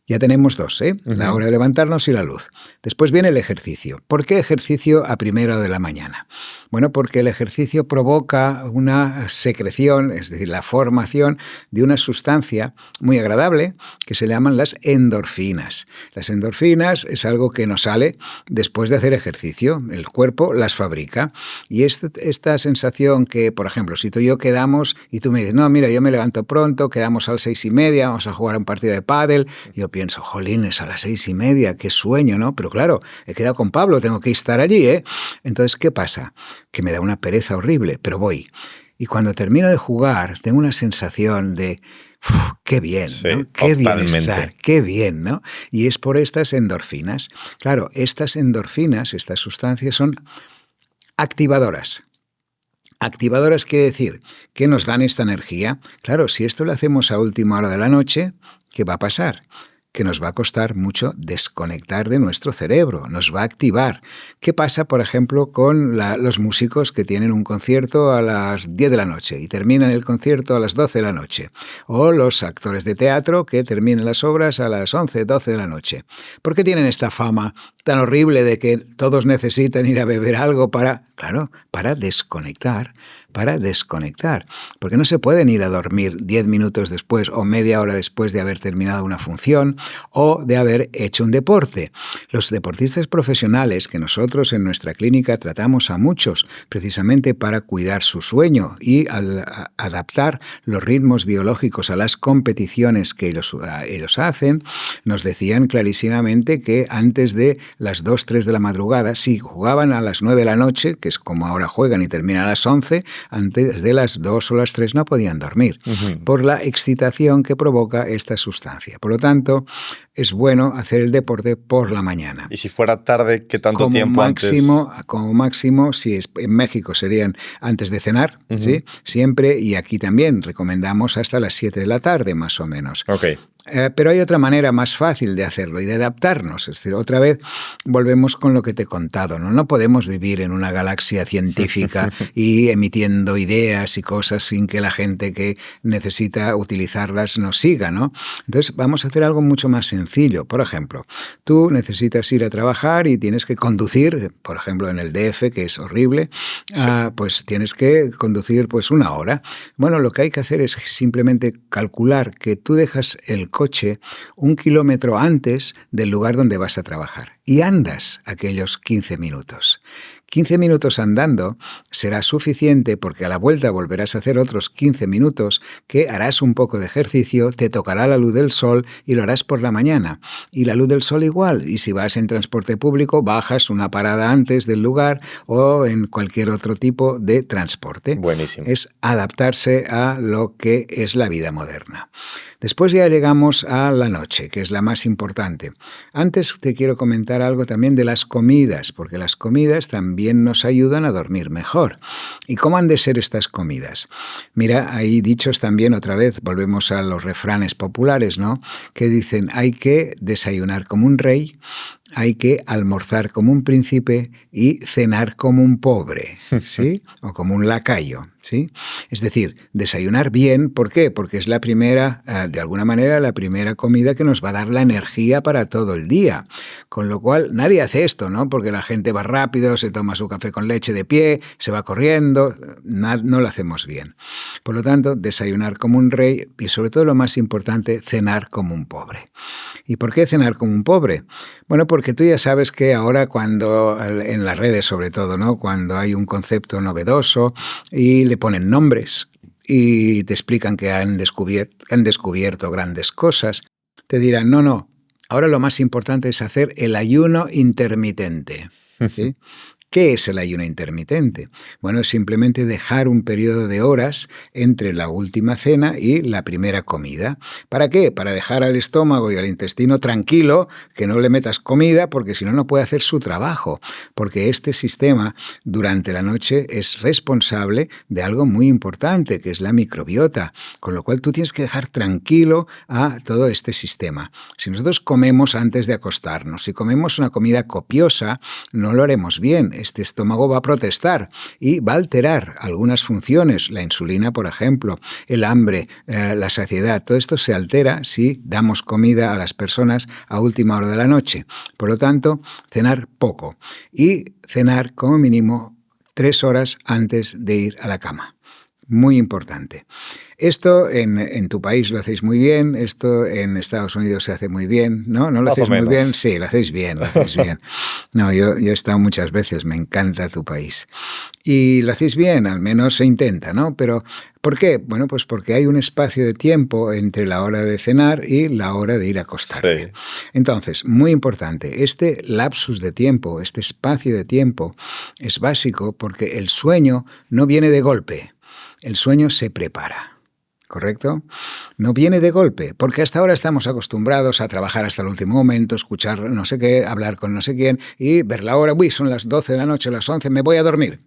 [SPEAKER 1] Ya tenemos dos, la hora de levantarnos y la luz. Después viene el ejercicio. ¿Por qué ejercicio a primera hora de la mañana? Bueno, porque el ejercicio provoca una secreción, es decir, la formación de una sustancia muy agradable que se llaman las endorfinas. Las endorfinas es algo que nos sale después de hacer ejercicio. El cuerpo las fabrica. Y esta sensación que, por ejemplo, si tú y yo quedamos y tú me dices, no, mira, yo me levanto pronto, quedamos a las 6:30, vamos a jugar un partido de pádel, yo pienso, jolines, a las 6:30, qué sueño, ¿no? Pero claro, he quedado con Pablo, tengo que estar allí, ¿eh? Entonces, ¿qué pasa? Que me da una pereza horrible, pero voy. Y cuando termino de jugar, tengo una sensación de, qué bien,
[SPEAKER 2] Sí,
[SPEAKER 1] ¿no? Qué
[SPEAKER 2] totalmente.
[SPEAKER 1] bienestar, qué bien, ¿no? Y es por estas endorfinas. Claro, estas endorfinas, estas sustancias son activadoras. Activadoras quiere decir que nos dan esta energía. Claro, si esto lo hacemos a última hora de la noche, ¿qué va a pasar? Que nos va a costar mucho desconectar de nuestro cerebro, nos va a activar. ¿Qué pasa, por ejemplo, con los músicos que tienen un concierto a las 10 de la noche y terminan el concierto a las 12 de la noche? O los actores de teatro que terminan las obras a las 11, 12 de la noche. ¿Por qué tienen esta fama tan horrible de que todos necesitan ir a beber algo para desconectar? Porque no se pueden ir a dormir 10 minutos después o media hora después de haber terminado una función o de haber hecho un deporte. Los deportistas profesionales, que nosotros en nuestra clínica tratamos a muchos precisamente para cuidar su sueño y adaptar los ritmos biológicos a las competiciones que ellos hacen, nos decían clarísimamente que antes de las 2, 3 de la madrugada, si jugaban a las 9 de la noche, que es como ahora juegan y terminan a las 11, antes de las 2 o las 3 no podían dormir, por la excitación que provoca esta sustancia. Por lo tanto, es bueno hacer el deporte por la mañana.
[SPEAKER 2] Y si fuera tarde, ¿qué tanto tiempo antes?
[SPEAKER 1] Como máximo, si es en México serían antes de cenar, ¿sí? Siempre, y aquí también recomendamos hasta las 7 de la tarde, más o menos.
[SPEAKER 2] Okay.
[SPEAKER 1] Pero hay otra manera más fácil de hacerlo y de adaptarnos. Es decir, otra vez volvemos con lo que te he contado, ¿no? No podemos vivir en una galaxia científica y emitiendo ideas y cosas sin que la gente que necesita utilizarlas nos siga, ¿no? Entonces vamos a hacer algo mucho más sencillo. Por ejemplo, tú necesitas ir a trabajar y tienes que conducir, por ejemplo, en el DF, que es horrible, sí. Pues tienes que conducir pues 1 hora. Bueno, lo que hay que hacer es simplemente calcular que tú dejas el coche 1 kilómetro antes del lugar donde vas a trabajar y andas aquellos 15 minutos. 15 minutos andando será suficiente porque a la vuelta volverás a hacer otros 15 minutos que harás un poco de ejercicio, te tocará la luz del sol y lo harás por la mañana. Y la luz del sol igual. Y si vas en transporte público, bajas una parada antes del lugar o en cualquier otro tipo de transporte.
[SPEAKER 2] Buenísimo.
[SPEAKER 1] Es adaptarse a lo que es la vida moderna. Después ya llegamos a la noche, que es la más importante. Antes te quiero comentar algo también de las comidas, porque las comidas también nos ayudan a dormir mejor. ¿Y cómo han de ser estas comidas? Mira, hay dichos también, otra vez, volvemos a los refranes populares, ¿no? Que dicen, hay que desayunar como un rey, hay que almorzar como un príncipe y cenar como un pobre, ¿sí? O como un lacayo, ¿sí? Es decir, desayunar bien, ¿por qué? Porque es la primera, de alguna manera, la primera comida que nos va a dar la energía para todo el día. Con lo cual, nadie hace esto, ¿no? Porque la gente va rápido, se toma su café con leche de pie, se va corriendo, no lo hacemos bien. Por lo tanto, desayunar como un rey y, sobre todo, lo más importante, cenar como un pobre. ¿Y por qué cenar como un pobre? Bueno, porque porque tú ya sabes que ahora cuando, en las redes sobre todo, ¿no? Cuando hay un concepto novedoso y le ponen nombres y te explican que han descubierto grandes cosas, te dirán, no, ahora lo más importante es hacer el ayuno intermitente, ¿sí? ¿Qué es el ayuno intermitente? Bueno, es simplemente dejar un periodo de horas entre la última cena y la primera comida. ¿Para qué? Para dejar al estómago y al intestino tranquilo, que no le metas comida, porque si no, no puede hacer su trabajo. Porque este sistema durante la noche es responsable de algo muy importante, que es la microbiota. Con lo cual tú tienes que dejar tranquilo a todo este sistema. Si nosotros comemos antes de acostarnos, si comemos una comida copiosa, no lo haremos bien. Este estómago va a protestar y va a alterar algunas funciones, la insulina, por ejemplo, el hambre, la saciedad. Todo esto se altera si damos comida a las personas a última hora de la noche. Por lo tanto, cenar poco y cenar como mínimo 3 horas antes de ir a la cama. Muy importante. Esto en tu país lo hacéis muy bien, esto en Estados Unidos se hace muy bien, ¿no? ¿No lo hacéis muy bien? Sí, lo hacéis bien, lo hacéis bien. No, yo he estado muchas veces, me encanta tu país. Y lo hacéis bien, al menos se intenta, ¿no? Pero ¿por qué? Bueno, pues porque hay un espacio de tiempo entre la hora de cenar y la hora de ir a acostarte. Sí. Entonces, muy importante, este lapsus de tiempo, este espacio de tiempo es básico porque el sueño no viene de golpe. El sueño se prepara, ¿correcto? No viene de golpe, porque hasta ahora estamos acostumbrados a trabajar hasta el último momento, escuchar no sé qué, hablar con no sé quién y ver la hora, son las 12 de la noche, las 11, me voy a dormir.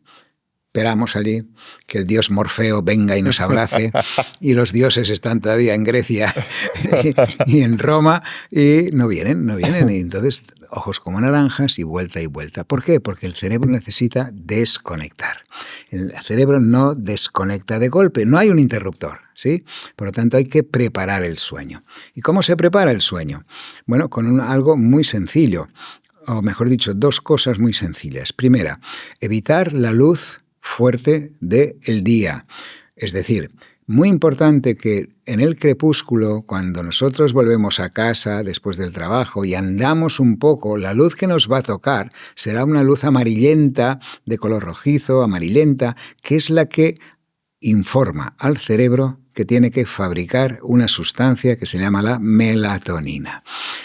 [SPEAKER 1] Esperamos allí que el dios Morfeo venga y nos abrace y los dioses están todavía en Grecia y en Roma y no vienen y entonces ojos como naranjas y vuelta y vuelta. ¿Por qué? Porque el cerebro necesita desconectar. El cerebro no desconecta de golpe, no hay un interruptor, ¿sí? Por lo tanto hay que preparar el sueño. ¿Y cómo se prepara el sueño? Bueno, con algo muy sencillo, o mejor dicho, 2 cosas muy sencillas. Primera, evitar la luz fuerte del día. Es decir, muy importante que en el crepúsculo, cuando nosotros volvemos a casa después del trabajo y andamos un poco, la luz que nos va a tocar será una luz amarillenta, de color rojizo, amarillenta, que es la que informa al cerebro que tiene que fabricar una sustancia que se llama la melatonina.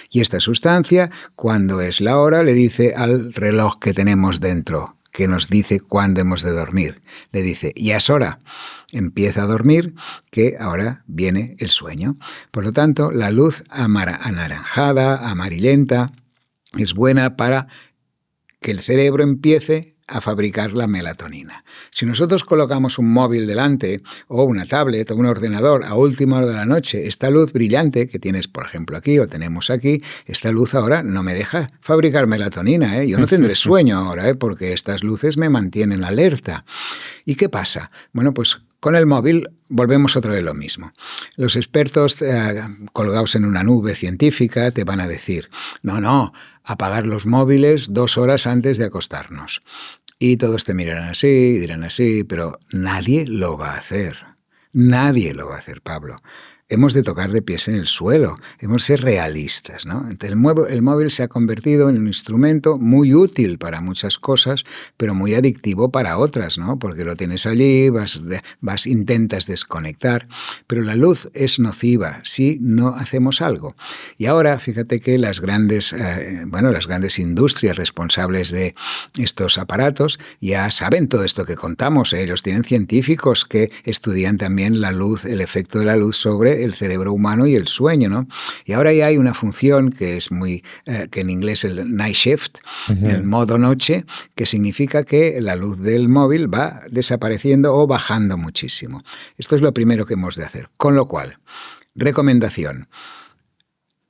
[SPEAKER 1] Y esta sustancia, cuando es la hora, le dice al reloj que tenemos dentro, que nos dice cuándo hemos de dormir. Le dice, ya es hora, empieza a dormir, que ahora viene el sueño. Por lo tanto, la luz anaranjada, amarillenta, es buena para que el cerebro empiece a fabricar la melatonina. Si nosotros colocamos un móvil delante o una tablet o un ordenador a última hora de la noche, esta luz brillante que tienes, por ejemplo, aquí o tenemos aquí, esta luz ahora no me deja fabricar melatonina, ¿eh? Yo no tendré sueño ahora, ¿eh? Porque estas luces me mantienen alerta. ¿Y qué pasa? Bueno, pues con el móvil volvemos otra vez lo mismo. Los expertos colgados en una nube científica te van a decir, no, apagar los móviles 2 horas antes de acostarnos. Y todos te mirarán así y dirán así, pero nadie lo va a hacer. Nadie lo va a hacer, Pablo. Hemos de tocar de pies en el suelo, hemos de ser realistas, ¿no? Entonces, el móvil se ha convertido en un instrumento muy útil para muchas cosas, pero muy adictivo para otras, ¿no? Porque lo tienes allí, intentas desconectar, pero la luz es nociva si no hacemos algo. Y ahora, fíjate que las grandes industrias responsables de estos aparatos ya saben todo esto que contamos, ellos tienen científicos que estudian también la luz, el efecto de la luz sobre el cerebro humano y el sueño, ¿no? Y ahora ya hay una función que es que en inglés es el night shift, el modo noche, que significa que la luz del móvil va desapareciendo o bajando muchísimo. Esto es lo primero que hemos de hacer. Con lo cual, recomendación,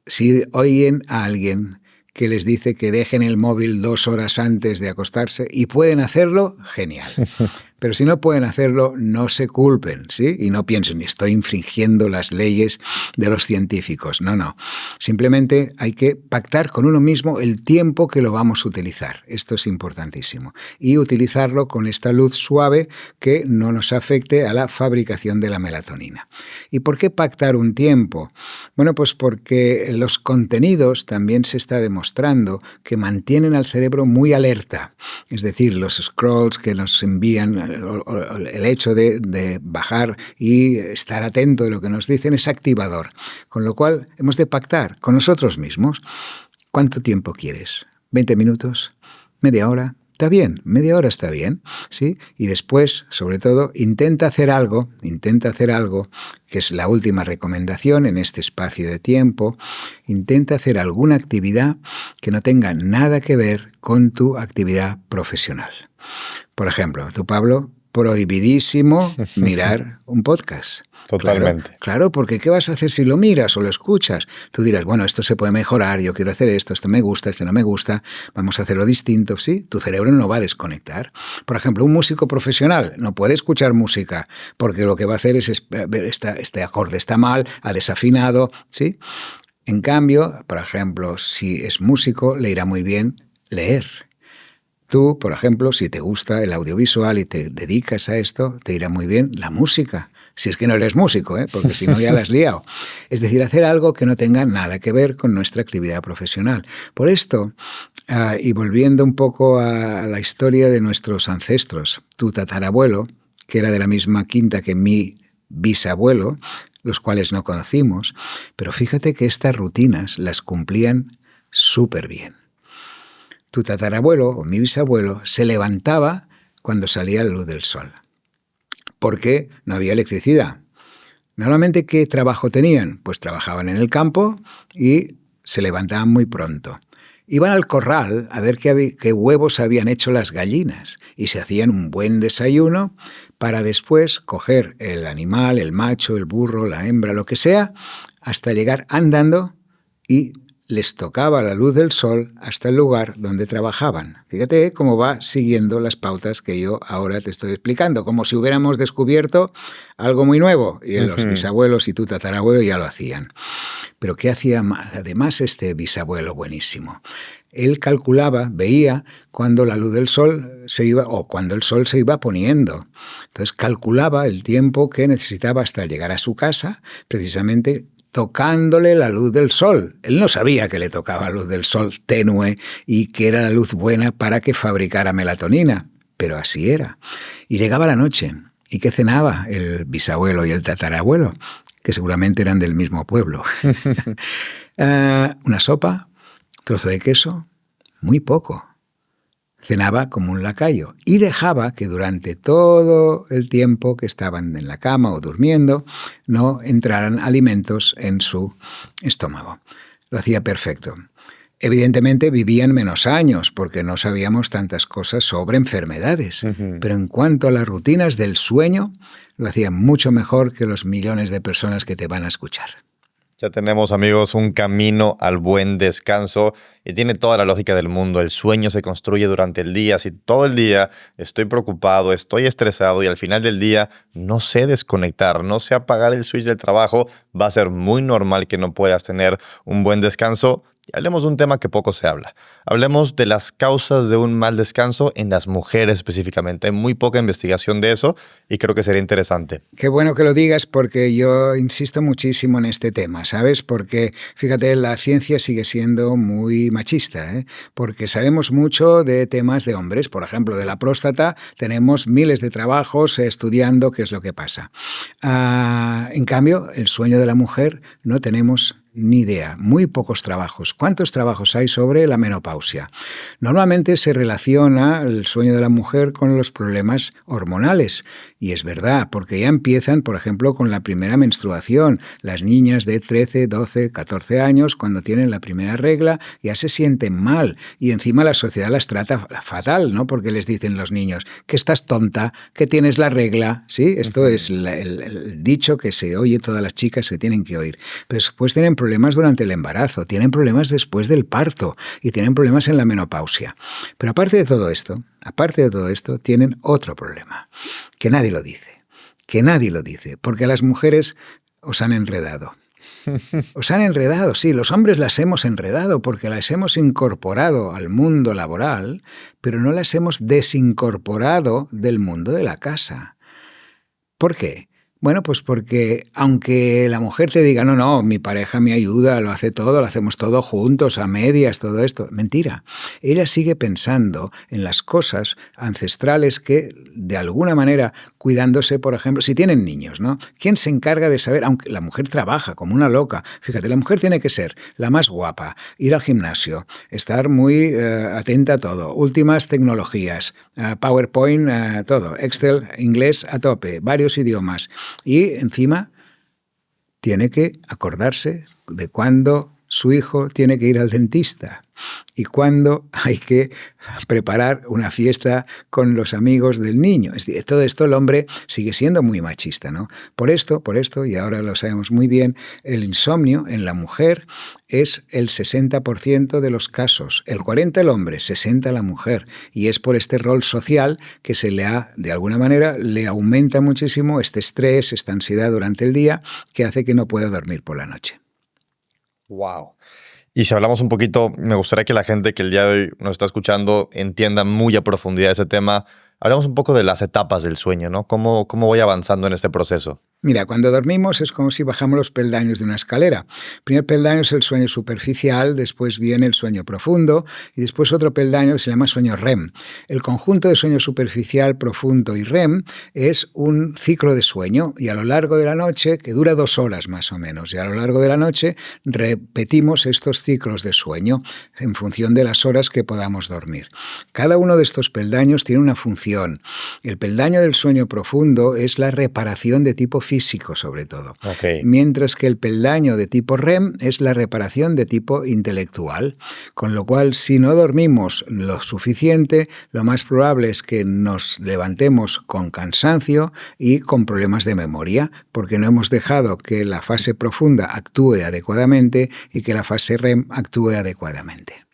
[SPEAKER 1] si oyen a alguien que les dice que dejen el móvil 2 horas antes de acostarse y pueden hacerlo, genial. Pero si no pueden hacerlo, no se culpen, ¿sí? Y no piensen, estoy infringiendo las leyes de los científicos. No. Simplemente hay que pactar con uno mismo el tiempo que lo vamos a utilizar. Esto es importantísimo. Y utilizarlo con esta luz suave que no nos afecte a la fabricación de la melatonina. ¿Y por qué pactar un tiempo? Bueno, pues porque los contenidos también se está demostrando demostrando que mantienen al cerebro muy alerta. Es decir, los scrolls que nos envían, el hecho de bajar y estar atento de lo que nos dicen es activador. Con lo cual hemos de pactar con nosotros mismos. ¿Cuánto tiempo quieres? ¿20 minutos? ¿Media hora? Está bien, media hora está bien, ¿sí? Y después, sobre todo, intenta hacer algo, que es la última recomendación en este espacio de tiempo, intenta hacer alguna actividad que no tenga nada que ver con tu actividad profesional. Por ejemplo, tú, Pablo, prohibidísimo mirar un podcast.
[SPEAKER 2] Totalmente.
[SPEAKER 1] Claro, porque ¿qué vas a hacer si lo miras o lo escuchas? Tú dirás, bueno, esto se puede mejorar, yo quiero hacer esto me gusta, esto no me gusta, vamos a hacerlo distinto, ¿sí? Tu cerebro no va a desconectar. Por ejemplo, un músico profesional no puede escuchar música porque lo que va a hacer es ver este acorde está mal, ha desafinado, ¿sí? En cambio, por ejemplo, si es músico, le irá muy bien leer. Tú, por ejemplo, si te gusta el audiovisual y te dedicas a esto, te irá muy bien la música. Si es que no eres músico, porque si no ya la has liado. Es decir, hacer algo que no tenga nada que ver con nuestra actividad profesional. Por esto, y volviendo un poco a la historia de nuestros ancestros, tu tatarabuelo, que era de la misma quinta que mi bisabuelo, los cuales no conocimos, pero fíjate que estas rutinas las cumplían súper bien. Tu tatarabuelo o mi bisabuelo se levantaba cuando salía la luz del sol, porque no había electricidad. Normalmente, ¿qué trabajo tenían? Pues trabajaban en el campo y se levantaban muy pronto. Iban al corral a ver qué huevos habían hecho las gallinas y se hacían un buen desayuno para después coger el animal, el macho, el burro, la hembra, lo que sea, hasta llegar andando y les tocaba la luz del sol hasta el lugar donde trabajaban. Fíjate cómo va siguiendo las pautas que yo ahora te estoy explicando, como si hubiéramos descubierto algo muy nuevo, y los bisabuelos y tu tatarabuelo ya lo hacían. Pero ¿qué hacía además este bisabuelo buenísimo? Él calculaba, veía cuando la luz del sol se iba, o cuando el sol se iba poniendo. Entonces calculaba el tiempo que necesitaba hasta llegar a su casa, precisamente tocándole la luz del sol. Él no sabía que le tocaba luz del sol tenue y que era la luz buena para que fabricara melatonina, pero así era. Y llegaba la noche. ¿Y qué cenaba el bisabuelo y el tatarabuelo? Que seguramente eran del mismo pueblo. Una sopa, trozo de queso, muy poco. Cenaba como un lacayo y dejaba que durante todo el tiempo que estaban en la cama o durmiendo no entraran alimentos en su estómago. Lo hacía perfecto. Evidentemente vivían menos años porque no sabíamos tantas cosas sobre enfermedades, pero en cuanto a las rutinas del sueño, lo hacían mucho mejor que los millones de personas que te van a escuchar.
[SPEAKER 2] Ya tenemos, amigos, un camino al buen descanso y tiene toda la lógica del mundo. El sueño se construye durante el día. Si todo el día estoy preocupado, estoy estresado y al final del día no sé desconectar, no sé apagar el switch del trabajo, va a ser muy normal que no puedas tener un buen descanso. Y hablemos de un tema que poco se habla. Hablemos de las causas de un mal descanso en las mujeres específicamente. Hay muy poca investigación de eso y creo que sería interesante.
[SPEAKER 1] Qué bueno que lo digas porque yo insisto muchísimo en este tema, ¿sabes? Porque, fíjate, la ciencia sigue siendo muy machista, ¿eh? Porque sabemos mucho de temas de hombres. Por ejemplo, de la próstata tenemos miles de trabajos estudiando qué es lo que pasa. En cambio, el sueño de la mujer no tenemos ni idea, muy pocos trabajos. ¿Cuántos trabajos hay sobre la menopausia? Normalmente se relaciona el sueño de la mujer con los problemas hormonales. Y es verdad, porque ya empiezan, por ejemplo, con la primera menstruación. Las niñas de 13, 12, 14 años, cuando tienen la primera regla, ya se sienten mal. Y encima la sociedad las trata fatal, ¿no? Porque les dicen los niños que estás tonta, que tienes la regla. ¿Sí? Esto es el dicho que se oye todas las chicas que tienen que oír. Pero después tienen problemas durante el embarazo, tienen problemas después del parto y tienen problemas en la menopausia. Pero aparte de todo esto, tienen otro problema, que nadie lo dice, porque a las mujeres os han enredado. Os han enredado, sí, los hombres las hemos enredado porque las hemos incorporado al mundo laboral, pero no las hemos desincorporado del mundo de la casa. ¿Por qué? Bueno, pues porque aunque la mujer te diga, no, no, mi pareja me ayuda, lo hace todo, lo hacemos todo juntos, a medias, todo esto, mentira. Ella sigue pensando en las cosas ancestrales que, de alguna manera, cuidándose, por ejemplo, si tienen niños, ¿no? ¿Quién se encarga de saber? Aunque la mujer trabaja como una loca. Fíjate, la mujer tiene que ser la más guapa, ir al gimnasio, estar muy atenta a todo, últimas tecnologías, PowerPoint, todo, Excel, inglés a tope, varios idiomas. Y encima tiene que acordarse de cuándo su hijo tiene que ir al dentista y cuándo hay que preparar una fiesta con los amigos del niño. Es decir, todo esto el hombre sigue siendo muy machista, ¿no? Por esto, y ahora lo sabemos muy bien, el insomnio en la mujer es el 60% de los casos. El 40% el hombre, 60% la mujer. Y es por este rol social que se le de alguna manera, le aumenta muchísimo este estrés, esta ansiedad durante el día que hace que no pueda dormir por la noche.
[SPEAKER 2] Wow. Y si hablamos un poquito, me gustaría que la gente que el día de hoy nos está escuchando entienda muy a profundidad ese tema. Hablamos un poco de las etapas del sueño, ¿no? ¿Cómo voy avanzando en este proceso?
[SPEAKER 1] Mira, cuando dormimos es como si bajamos los peldaños de una escalera. El primer peldaño es el sueño superficial, después viene el sueño profundo y después otro peldaño que se llama sueño REM. El conjunto de sueño superficial, profundo y REM es un ciclo de sueño y a lo largo de la noche, que dura 2 horas más o menos, y a lo largo de la noche repetimos estos ciclos de sueño en función de las horas que podamos dormir. Cada uno de estos peldaños tiene una función. El peldaño del sueño profundo es la reparación de tipo físico, sobre todo.
[SPEAKER 2] Okay.
[SPEAKER 1] Mientras que el peldaño de tipo REM es la reparación de tipo intelectual. Con lo cual, si no dormimos lo suficiente, lo más probable es que nos levantemos con cansancio y con problemas de memoria, porque no hemos dejado que la fase profunda actúe adecuadamente y que la fase REM actúe adecuadamente.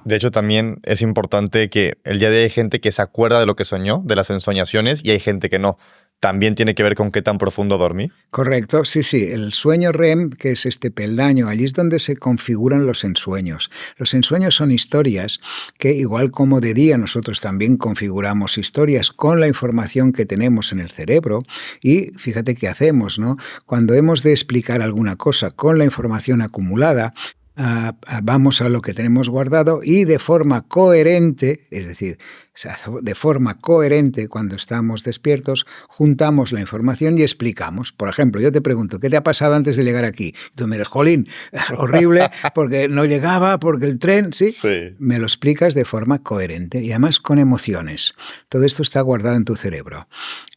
[SPEAKER 2] De hecho, también es importante que el día de hoy hay gente que se acuerda de lo que soñó, de las ensoñaciones, y hay gente que no. ¿También tiene que ver con qué tan profundo dormí?
[SPEAKER 1] Correcto, sí. El sueño REM, que es este peldaño, allí es donde se configuran los ensueños. Los ensueños son historias que, igual como de día, nosotros también configuramos historias con la información que tenemos en el cerebro. Y fíjate qué hacemos, ¿no? Cuando hemos de explicar alguna cosa con la información acumulada, vamos a lo que tenemos guardado y de forma coherente, es decir, de forma coherente cuando estamos despiertos, juntamos la información y explicamos. Por ejemplo, yo te pregunto, ¿qué te ha pasado antes de llegar aquí? Y tú me dices, jolín, horrible, porque no llegaba, porque el tren, ¿sí? Me lo explicas de forma coherente y además con emociones. Todo esto está guardado en tu cerebro.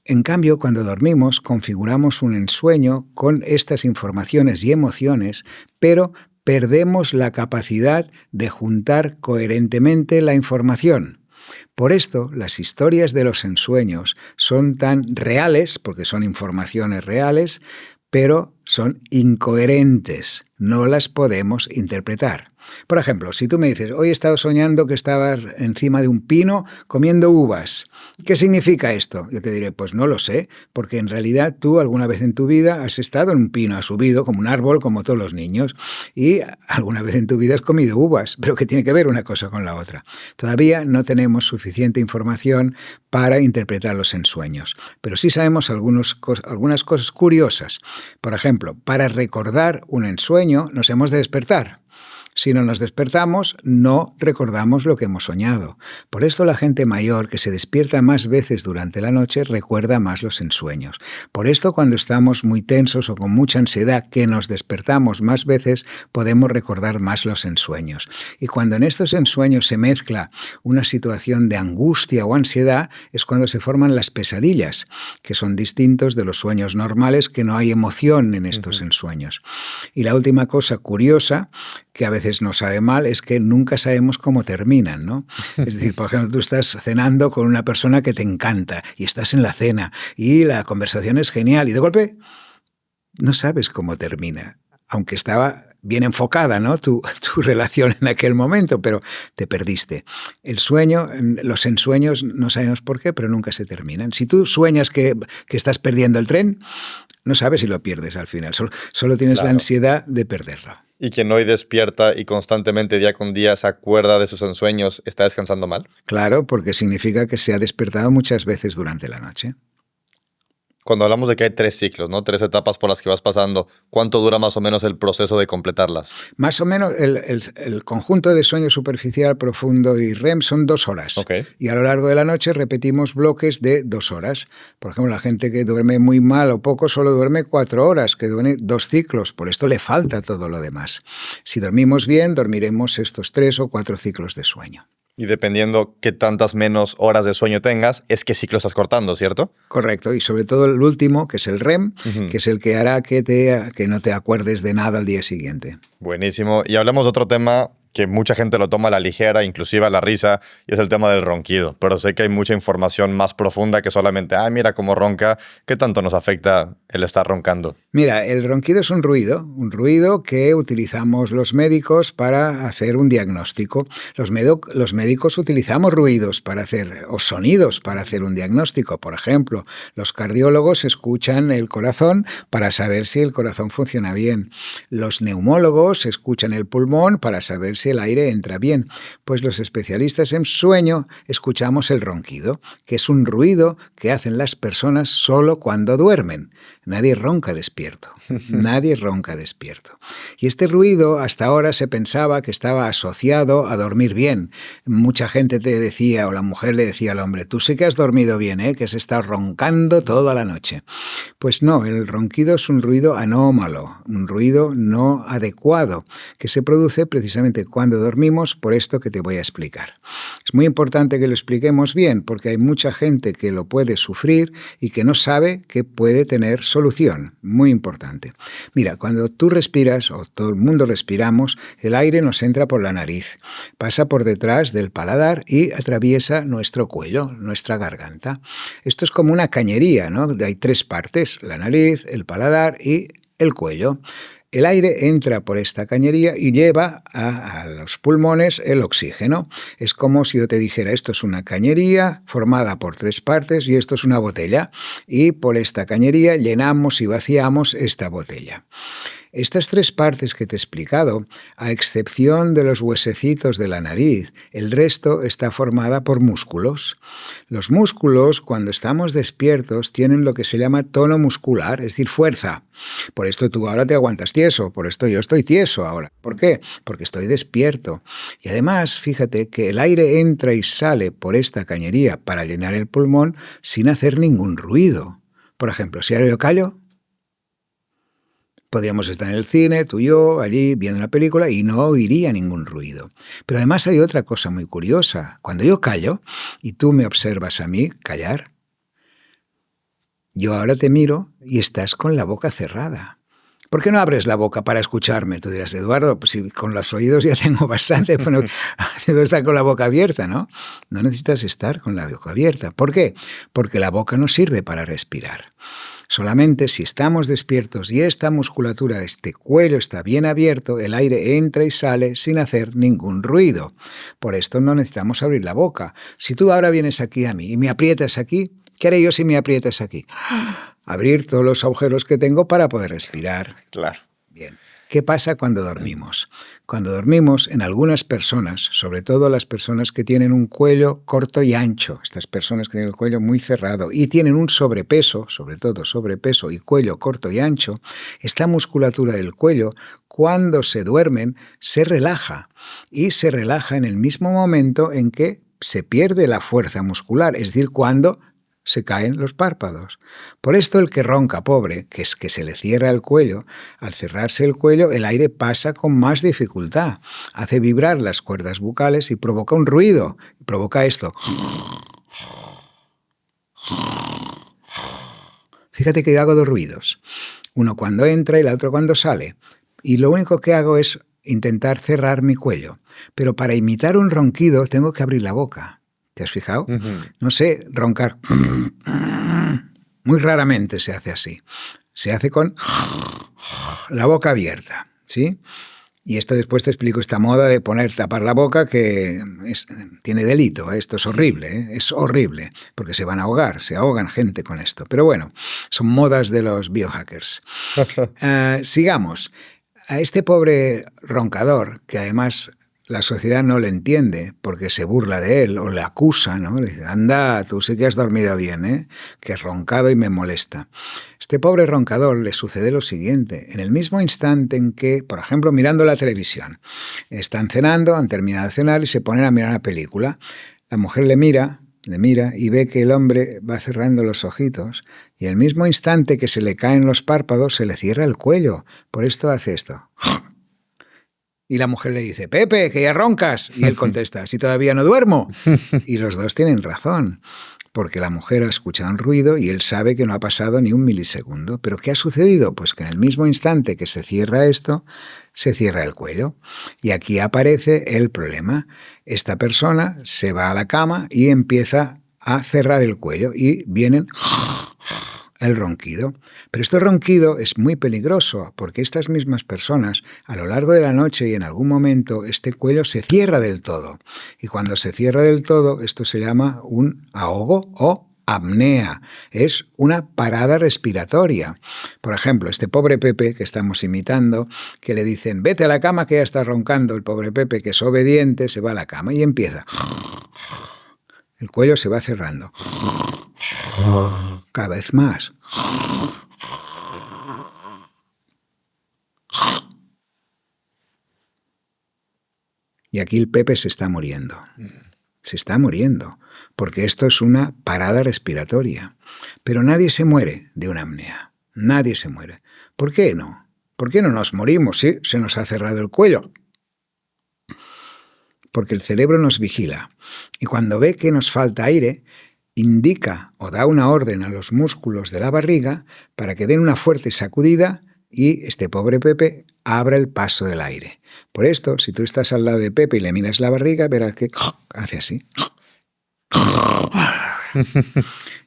[SPEAKER 1] En cambio, cuando dormimos, configuramos un ensueño con estas informaciones y emociones, pero perdemos la capacidad de juntar coherentemente la información. Por esto, las historias de los ensueños son tan reales, porque son informaciones reales, pero son incoherentes, no las podemos interpretar. Por ejemplo, si tú me dices, hoy he estado soñando que estabas encima de un pino comiendo uvas, ¿qué significa esto? Yo te diré, pues no lo sé, porque en realidad tú alguna vez en tu vida has estado en un pino, has subido como un árbol, como todos los niños, y alguna vez en tu vida has comido uvas, pero ¿qué tiene que ver una cosa con la otra? Todavía no tenemos suficiente información para interpretar los ensueños, pero sí sabemos algunas cosas curiosas. Por ejemplo, para recordar un ensueño nos hemos de despertar. Si no nos despertamos, no recordamos lo que hemos soñado. Por esto la gente mayor que se despierta más veces durante la noche recuerda más los ensueños. Por esto cuando estamos muy tensos o con mucha ansiedad que nos despertamos más veces, podemos recordar más los ensueños. Y cuando en estos ensueños se mezcla una situación de angustia o ansiedad, es cuando se forman las pesadillas, que son distintos de los sueños normales, que no hay emoción en estos ensueños. Y la última cosa curiosa, que a veces nos sabe mal, es que nunca sabemos cómo terminan, ¿no? Es decir, por ejemplo, tú estás cenando con una persona que te encanta y estás en la cena y la conversación es genial y de golpe no sabes cómo termina, aunque estaba bien enfocada, ¿no? Tu relación en aquel momento, pero te perdiste. El sueño, los ensueños no sabemos por qué, pero nunca se terminan. Si tú sueñas que estás perdiendo el tren, no sabes si lo pierdes al final, solo tienes la ansiedad de perderlo.
[SPEAKER 2] Y quien hoy despierta y constantemente día con día se acuerda de sus ensueños, ¿está descansando mal?
[SPEAKER 1] Claro, porque significa que se ha despertado muchas veces durante la noche.
[SPEAKER 2] Cuando hablamos de que hay 3 ciclos, ¿no? 3 etapas por las que vas pasando, ¿cuánto dura más o menos el proceso de completarlas?
[SPEAKER 1] Más o menos el conjunto de sueño superficial, profundo y REM son 2 horas.
[SPEAKER 2] Ok.
[SPEAKER 1] Y a lo largo de la noche repetimos bloques de 2 horas. Por ejemplo, la gente que duerme muy mal o poco solo duerme 4 horas, que duerme 2 ciclos. Por esto le falta todo lo demás. Si dormimos bien, dormiremos estos 3 o 4 ciclos de sueño.
[SPEAKER 2] Y dependiendo qué tantas menos horas de sueño tengas, es qué ciclo estás cortando, ¿cierto?
[SPEAKER 1] Correcto, y sobre todo el último, que es el REM, que es el que hará que no te acuerdes de nada al día siguiente.
[SPEAKER 2] Buenísimo. Y hablamos de otro tema que mucha gente lo toma a la ligera, inclusive a la risa, y es el tema del ronquido. Pero sé que hay mucha información más profunda que solamente, mira cómo ronca, ¿qué tanto nos afecta el estar roncando?
[SPEAKER 1] Mira, el ronquido es un ruido que utilizamos los médicos para hacer un diagnóstico. Los médicos utilizamos ruidos para o sonidos para hacer un diagnóstico. Por ejemplo, los cardiólogos escuchan el corazón para saber si el corazón funciona bien. Los neumólogos escuchan el pulmón para saber si el aire entra bien. Pues los especialistas en sueño escuchamos el ronquido, que es un ruido que hacen las personas solo cuando duermen. Nadie ronca despierto. Nadie ronca despierto. Y este ruido hasta ahora se pensaba que estaba asociado a dormir bien. Mucha gente te decía, o la mujer le decía al hombre, tú sí que has dormido bien, que has estado roncando toda la noche. Pues no, el ronquido es un ruido anómalo, un ruido no adecuado, que se produce precisamente cuando dormimos, por esto que te voy a explicar. Es muy importante que lo expliquemos bien, porque hay mucha gente que lo puede sufrir y que no sabe que puede tener solución. Muy importante. Mira, cuando tú respiras, o todo el mundo respiramos, el aire nos entra por la nariz, pasa por detrás del paladar y atraviesa nuestro cuello, nuestra garganta. Esto es como una cañería, ¿no? Hay 3 partes, la nariz, el paladar y el cuello. El aire entra por esta cañería y lleva a los pulmones el oxígeno. Es como si yo te dijera, esto es una cañería formada por 3 partes y esto es una botella. Y por esta cañería llenamos y vaciamos esta botella. Estas 3 partes que te he explicado, a excepción de los huesecitos de la nariz, el resto está formada por músculos. Los músculos, cuando estamos despiertos, tienen lo que se llama tono muscular, es decir, fuerza. Por esto tú ahora te aguantas tieso, por esto yo estoy tieso ahora. ¿Por qué? Porque estoy despierto. Y además, fíjate que el aire entra y sale por esta cañería para llenar el pulmón sin hacer ningún ruido. Por ejemplo, si ahora yo callo, podríamos estar en el cine, tú y yo, allí, viendo una película y no oiría ningún ruido. Pero además hay otra cosa muy curiosa. Cuando yo callo y tú me observas a mí callar, yo ahora te miro y estás con la boca cerrada. ¿Por qué no abres la boca para escucharme? Tú dirás, Eduardo, pues si con los oídos ya tengo bastante, pero no estar con la boca abierta, ¿no? No necesitas estar con la boca abierta. ¿Por qué? Porque la boca no sirve para respirar. Solamente si estamos despiertos y esta musculatura de este cuello está bien abierto, el aire entra y sale sin hacer ningún ruido. Por esto no necesitamos abrir la boca. Si tú ahora vienes aquí a mí y me aprietas aquí, ¿qué haré yo si me aprietas aquí? Abrir todos los agujeros que tengo para poder respirar.
[SPEAKER 2] Claro.
[SPEAKER 1] Bien. ¿Qué pasa cuando dormimos? Cuando dormimos, en algunas personas, sobre todo las personas que tienen un cuello corto y ancho, estas personas que tienen el cuello muy cerrado y tienen un sobrepeso, sobre todo sobrepeso y cuello corto y ancho, esta musculatura del cuello, cuando se duermen, se relaja y se relaja en el mismo momento en que se pierde la fuerza muscular, es decir, cuando se caen los párpados. Por esto el que ronca pobre, que es que se le cierra el cuello, al cerrarse el cuello el aire pasa con más dificultad, hace vibrar las cuerdas bucales y provoca un ruido, provoca esto. Fíjate que yo hago 2 ruidos, uno cuando entra y el otro cuando sale, y lo único que hago es intentar cerrar mi cuello, pero para imitar un ronquido tengo que abrir la boca. ¿Te has fijado? No sé, roncar. Muy raramente se hace así. Se hace con la boca abierta, ¿sí? Y esto después te explico esta moda de tapar la boca que tiene delito. Esto es horrible, es horrible, porque se van a ahogar, se ahogan gente con esto. Pero bueno, son modas de los biohackers. Sigamos. A este pobre roncador, que además la sociedad no le entiende porque se burla de él o le acusa, ¿no? Le dice, anda, tú sí que has dormido bien, ¿eh? Que has roncado y me molesta. Este pobre roncador le sucede lo siguiente. En el mismo instante en que, por ejemplo, mirando la televisión, están cenando, han terminado de cenar y se ponen a mirar una película. La mujer le mira y ve que el hombre va cerrando los ojitos y al mismo instante que se le caen los párpados se le cierra el cuello. Por esto hace esto. Y la mujer le dice, Pepe, que ya roncas. Y él contesta, si todavía no duermo. Y los dos tienen razón, porque la mujer ha escuchado un ruido y él sabe que no ha pasado ni un milisegundo. ¿Pero qué ha sucedido? Pues que en el mismo instante que se cierra esto, se cierra el cuello. Y aquí aparece el problema. Esta persona se va a la cama y empieza a cerrar el cuello y vienen el ronquido. Pero este ronquido es muy peligroso porque estas mismas personas a lo largo de la noche y en algún momento este cuello se cierra del todo. Y cuando se cierra del todo, esto se llama un ahogo o apnea. Es una parada respiratoria. Por ejemplo, este pobre Pepe que estamos imitando, que le dicen, vete a la cama que ya está roncando. El pobre Pepe, que es obediente, se va a la cama y empieza. El cuello se va cerrando. Cada vez más. Y aquí el Pepe se está muriendo. Se está muriendo, porque esto es una parada respiratoria. Pero nadie se muere de una apnea. Nadie se muere. ¿Por qué no? ¿Por qué no nos morimos? Sí, se nos ha cerrado el cuello. Porque el cerebro nos vigila. Y cuando ve que nos falta aire, indica o da una orden a los músculos de la barriga para que den una fuerte sacudida y este pobre Pepe abra el paso del aire. Por esto, si tú estás al lado de Pepe y le miras la barriga, verás que hace así.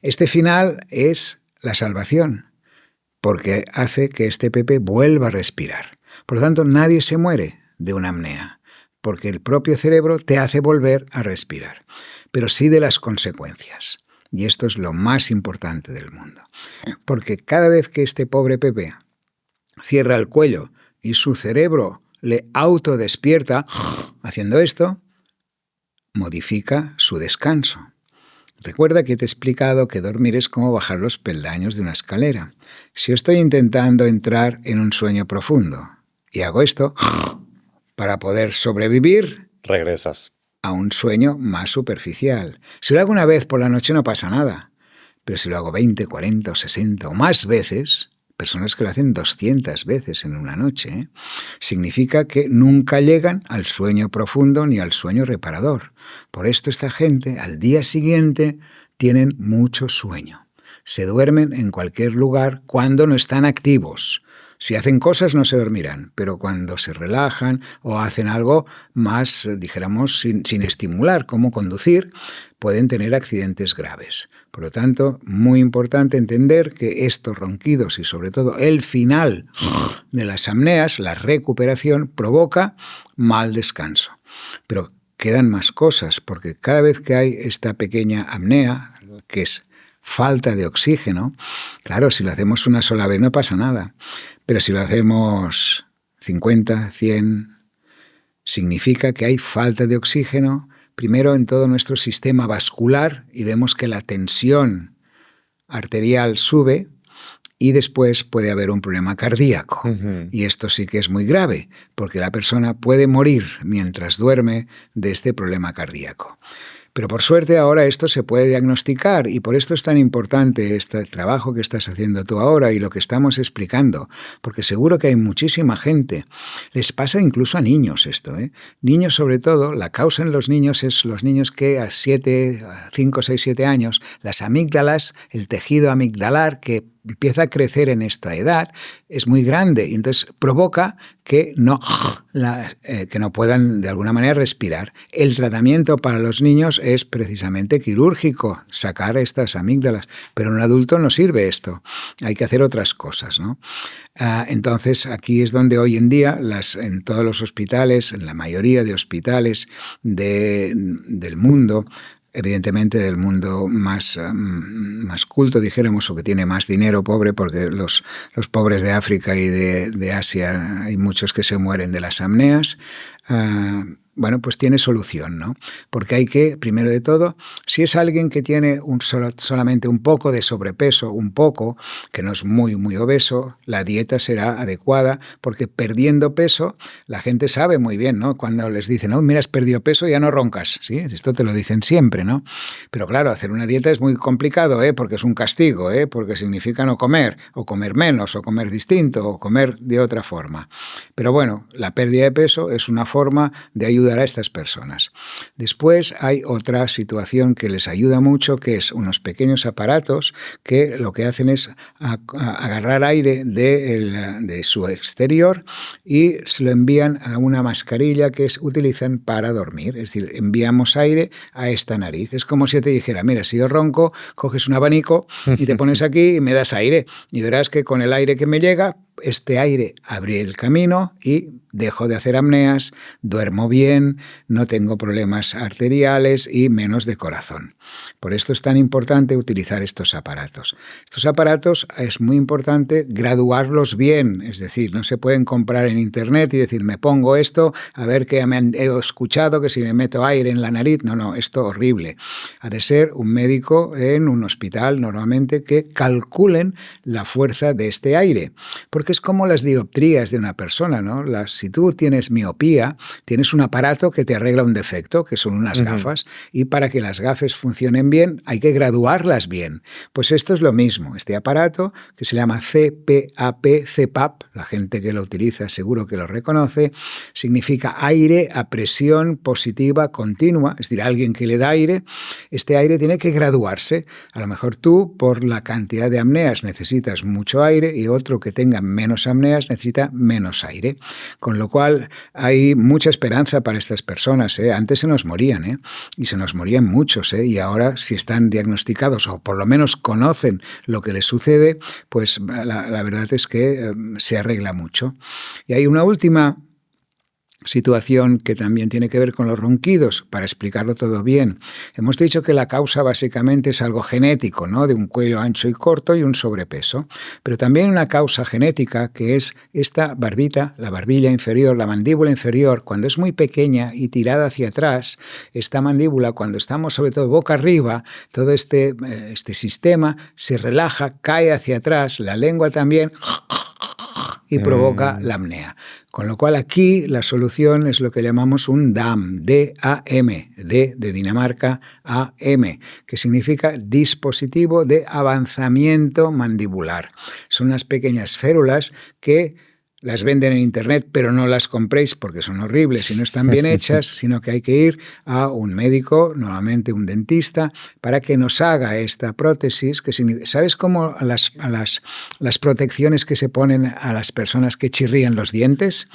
[SPEAKER 1] Este final es la salvación, porque hace que este Pepe vuelva a respirar. Por lo tanto, nadie se muere de una apnea, porque el propio cerebro te hace volver a respirar, pero sí de las consecuencias. Y esto es lo más importante del mundo. Porque cada vez que este pobre Pepe cierra el cuello y su cerebro le autodespierta, haciendo esto, modifica su descanso. Recuerda que te he explicado que dormir es como bajar los peldaños de una escalera. Si yo estoy intentando entrar en un sueño profundo y hago esto, para poder sobrevivir,
[SPEAKER 2] regresas
[SPEAKER 1] a un sueño más superficial. Si lo hago una vez por la noche no pasa nada, pero si lo hago 20, 40 o 60 o más veces, personas que lo hacen 200 veces en una noche, significa que nunca llegan al sueño profundo ni al sueño reparador. Por esto esta gente al día siguiente tienen mucho sueño. Se duermen en cualquier lugar cuando no están activos. Si hacen cosas no se dormirán, pero cuando se relajan o hacen algo más, dijéramos, sin estimular, como conducir, pueden tener accidentes graves. Por lo tanto, muy importante entender que estos ronquidos y sobre todo el final de las apneas, la recuperación, provoca mal descanso. Pero quedan más cosas, porque cada vez que hay esta pequeña apnea, que es falta de oxígeno, claro, si lo hacemos una sola vez no pasa nada, pero si lo hacemos 50, 100, significa que hay falta de oxígeno, primero en todo nuestro sistema vascular, y vemos que la tensión arterial sube, y después puede haber un problema cardíaco. Y esto sí que es muy grave, porque la persona puede morir mientras duerme de este problema cardíaco. Pero por suerte ahora esto se puede diagnosticar y por esto es tan importante este trabajo que estás haciendo tú ahora y lo que estamos explicando, porque seguro que hay muchísima gente. Les pasa incluso a niños esto, ¿eh? Niños sobre todo, la causa en los niños es los niños que a 5, 6, 7 años, las amígdalas, el tejido amigdalar que empieza a crecer en esta edad, es muy grande y entonces provoca que no puedan de alguna manera respirar. El tratamiento para los niños es precisamente quirúrgico, sacar estas amígdalas, pero en un adulto no sirve esto, hay que hacer otras cosas, ¿no? Entonces aquí es donde hoy en día en todos los hospitales, en la mayoría de hospitales del mundo, evidentemente del mundo más culto, dijéramos, o que tiene más dinero, pobre, porque los pobres de África y de Asia hay muchos que se mueren de las apneas. bueno, pues tiene solución, ¿no? Porque hay que, primero de todo, si es alguien que tiene solamente un poco de sobrepeso, un poco, que no es muy, muy obeso, la dieta será adecuada, porque perdiendo peso, la gente sabe muy bien, ¿no? Cuando les dicen, no, mira, has perdido peso, ya no roncas, ¿sí? Esto te lo dicen siempre, ¿no? Pero claro, hacer una dieta es muy complicado, porque es un castigo, porque significa no comer, o comer menos, o comer distinto, o comer de otra forma. Pero bueno, la pérdida de peso es una forma de ayudar a estas personas. Después hay otra situación que les ayuda mucho, que es unos pequeños aparatos que lo que hacen es agarrar aire de su exterior y se lo envían a una mascarilla que utilizan para dormir. Es decir, enviamos aire a esta nariz. Es como si yo te dijera, mira, si yo ronco, coges un abanico y te pones aquí y me das aire. Y verás que con el aire que me llega, este aire abre el camino y dejo de hacer apneas, duermo bien, no tengo problemas arteriales y menos de corazón. Por esto es tan importante utilizar estos aparatos. Estos aparatos es muy importante graduarlos bien, es decir, no se pueden comprar en internet y decir, me pongo esto, a ver qué he escuchado, que si me meto aire en la nariz. No, esto horrible. Ha de ser un médico en un hospital normalmente que calculen la fuerza de este aire, porque es como las dioptrías de una persona, ¿no? Si tú tienes miopía, tienes un aparato que te arregla un defecto, que son unas gafas, y para que las gafas funcionen bien hay que graduarlas bien. Pues esto es lo mismo. Este aparato, que se llama CPAP, la gente que lo utiliza seguro que lo reconoce, significa aire a presión positiva continua, es decir, alguien que le da aire, este aire tiene que graduarse. A lo mejor tú, por la cantidad de apneas, necesitas mucho aire y otro que tenga menos apneas necesita menos aire. Con lo cual hay mucha esperanza para estas personas. Antes se nos morían, y se nos morían muchos, y ahora si están diagnosticados o por lo menos conocen lo que les sucede, pues la verdad es que se arregla mucho. Y hay una última situación que también tiene que ver con los ronquidos, para explicarlo todo bien. Hemos dicho que la causa básicamente es algo genético, ¿no? De un cuello ancho y corto y un sobrepeso, pero también una causa genética que es esta barbita, la barbilla inferior, la mandíbula inferior, cuando es muy pequeña y tirada hacia atrás, esta mandíbula, cuando estamos sobre todo boca arriba, todo este sistema se relaja, cae hacia atrás, la lengua también, y provoca la apnea. Con lo cual aquí la solución es lo que llamamos un DAM, D-A-M, D de Dinamarca, A-M, que significa dispositivo de avanzamiento mandibular. Son unas pequeñas férulas que las venden en internet, pero no las compréis porque son horribles y no están bien hechas, sino que hay que ir a un médico, normalmente un dentista, para que nos haga esta prótesis. ¿Sabes cómo las protecciones que se ponen a las personas que chirrían los dientes?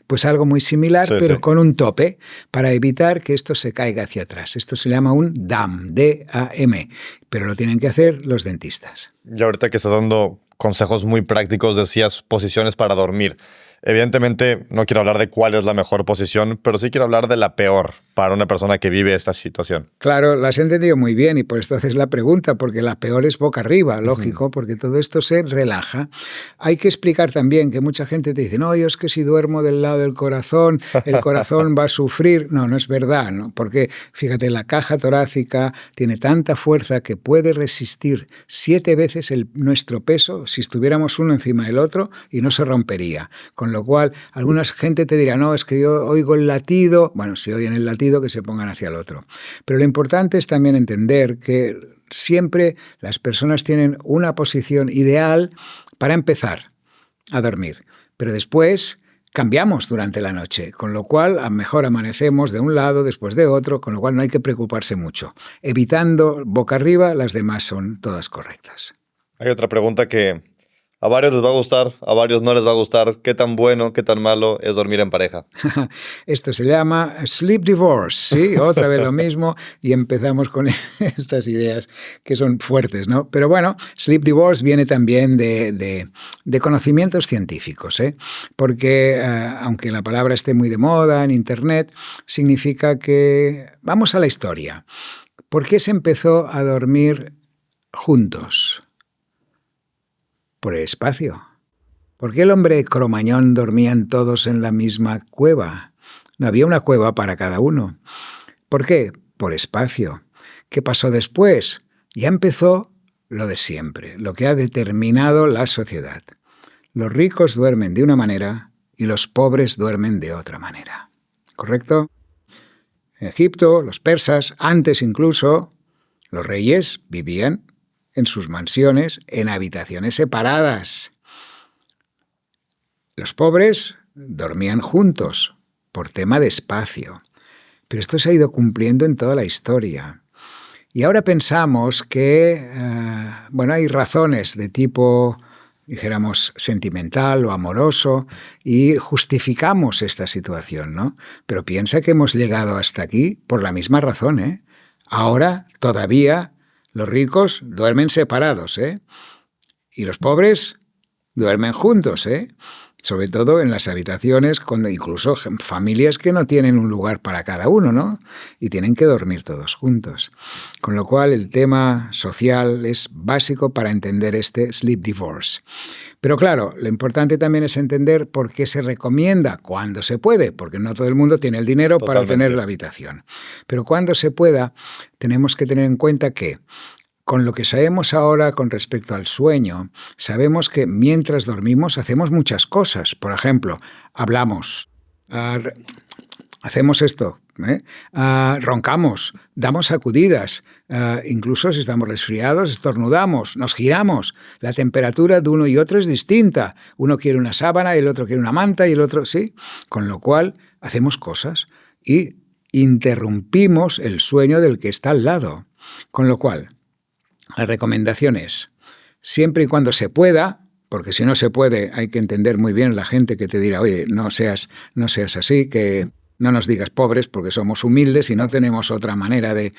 [SPEAKER 1] Pues algo muy similar, pero con un tope, para evitar que esto se caiga hacia atrás. Esto se llama un DAM, D-A-M, pero lo tienen que hacer los dentistas.
[SPEAKER 2] Y ahorita que estás dando consejos muy prácticos, decías posiciones para dormir. Evidentemente, no quiero hablar de cuál es la mejor posición, pero sí quiero hablar de la peor para una persona que vive esta situación.
[SPEAKER 1] Claro, la has entendido muy bien y por esto haces la pregunta, porque la peor es boca arriba, lógico, porque todo esto se relaja. Hay que explicar también que mucha gente te dice, no, yo es que si duermo del lado del corazón, el corazón va a sufrir. No, no es verdad, ¿no? Porque fíjate, la caja torácica tiene tanta fuerza que puede resistir 7 veces nuestro peso si estuviéramos uno encima del otro y no se rompería. Con lo cual, alguna gente te dirá, no, es que yo oigo el latido. Bueno, si oyen el latido, que se pongan hacia el otro. Pero lo importante es también entender que siempre las personas tienen una posición ideal para empezar a dormir. Pero después cambiamos durante la noche, con lo cual a lo mejor amanecemos de un lado, después de otro, con lo cual no hay que preocuparse mucho. Evitando boca arriba, las demás son todas correctas.
[SPEAKER 2] Hay otra pregunta que a varios les va a gustar, a varios no les va a gustar. ¿Qué tan bueno, qué tan malo es dormir en pareja?
[SPEAKER 1] Esto se llama sleep divorce, ¿sí? Otra vez lo mismo y empezamos con estas ideas que son fuertes, ¿no? Pero bueno, sleep divorce viene también de conocimientos científicos, porque aunque la palabra esté muy de moda en internet, significa que vamos a la historia. ¿Por qué se empezó a dormir juntos? Por el espacio. ¿Por qué el hombre Cromañón dormían todos en la misma cueva? No había una cueva para cada uno. ¿Por qué? Por espacio. ¿Qué pasó después? Ya empezó lo de siempre, lo que ha determinado la sociedad. Los ricos duermen de una manera y los pobres duermen de otra manera. ¿Correcto? En Egipto, los persas, antes incluso, los reyes vivían en sus mansiones, en habitaciones separadas. Los pobres dormían juntos, por tema de espacio. Pero esto se ha ido cumpliendo en toda la historia. Y ahora pensamos que, hay razones de tipo, dijéramos, sentimental o amoroso y justificamos esta situación, ¿no? Pero piensa que hemos llegado hasta aquí por la misma razón, ¿eh? Ahora, todavía, los ricos duermen separados, ¿eh? Y los pobres duermen juntos, ¿eh? Sobre todo en las habitaciones, con incluso familias que no tienen un lugar para cada uno, ¿no? Y tienen que dormir todos juntos. Con lo cual, el tema social es básico para entender este sleep divorce. Pero claro, lo importante también es entender por qué se recomienda cuando se puede, porque no todo el mundo tiene el dinero para tener la habitación. Pero cuando se pueda, tenemos que tener en cuenta que con lo que sabemos ahora con respecto al sueño, sabemos que mientras dormimos hacemos muchas cosas. Por ejemplo, hablamos, hacemos esto, roncamos, damos sacudidas, incluso si estamos resfriados, estornudamos, nos giramos. La temperatura de uno y otro es distinta. Uno quiere una sábana, el otro quiere una manta y el otro, sí. Con lo cual, hacemos cosas y interrumpimos el sueño del que está al lado. Con lo cual, la recomendación es, siempre y cuando se pueda, porque si no se puede, hay que entender muy bien la gente que te dirá, oye, no seas así, que no nos digas pobres porque somos humildes y no tenemos otra manera de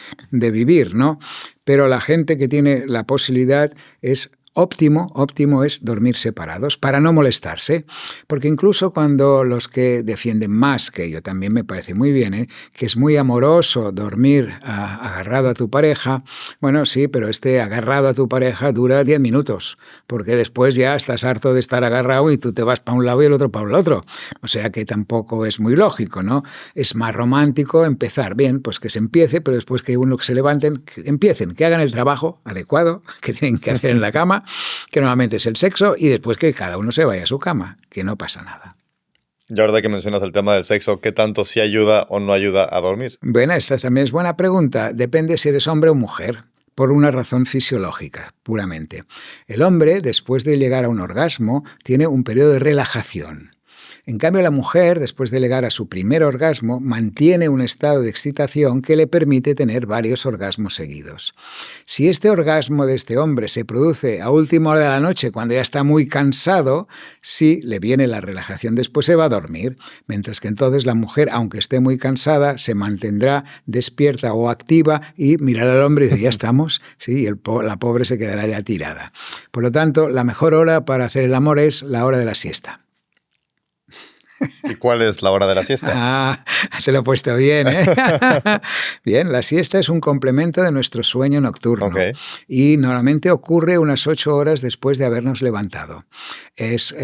[SPEAKER 1] vivir, ¿no? Pero la gente que tiene la posibilidad es óptimo es dormir separados para no molestarse, porque incluso cuando los que defienden más, que yo también me parece muy bien, que es muy amoroso dormir agarrado a tu pareja, bueno, sí, pero este agarrado a tu pareja dura 10 minutos, porque después ya estás harto de estar agarrado y tú te vas para un lado y el otro para el otro, o sea que tampoco es muy lógico, ¿no? Es más romántico empezar, bien, pues que se empiece, pero después que uno que se levanten, que empiecen, que hagan el trabajo adecuado que tienen que hacer en la cama, que normalmente es el sexo, y después que cada uno se vaya a su cama, que no pasa nada.
[SPEAKER 2] Ya ahora que mencionas el tema del sexo, ¿qué tanto sí ayuda o no ayuda a dormir?
[SPEAKER 1] Bueno, esta también es buena pregunta. Depende si eres hombre o mujer, por una razón fisiológica, puramente. El hombre, después de llegar a un orgasmo, tiene un periodo de relajación. En cambio, la mujer, después de llegar a su primer orgasmo, mantiene un estado de excitación que le permite tener varios orgasmos seguidos. Si este orgasmo de este hombre se produce a última hora de la noche, cuando ya está muy cansado, sí le viene la relajación, después se va a dormir, mientras que entonces la mujer, aunque esté muy cansada, se mantendrá despierta o activa y mirará al hombre y dice, ya estamos, sí, y la pobre se quedará ya tirada. Por lo tanto, la mejor hora para hacer el amor es la hora de la siesta.
[SPEAKER 2] ¿Y cuál es la hora de la siesta?
[SPEAKER 1] Te lo he puesto bien, ¿eh? Bien, la siesta es un complemento de nuestro sueño nocturno.
[SPEAKER 2] Okay.
[SPEAKER 1] Y normalmente ocurre unas 8 horas después de habernos levantado. Es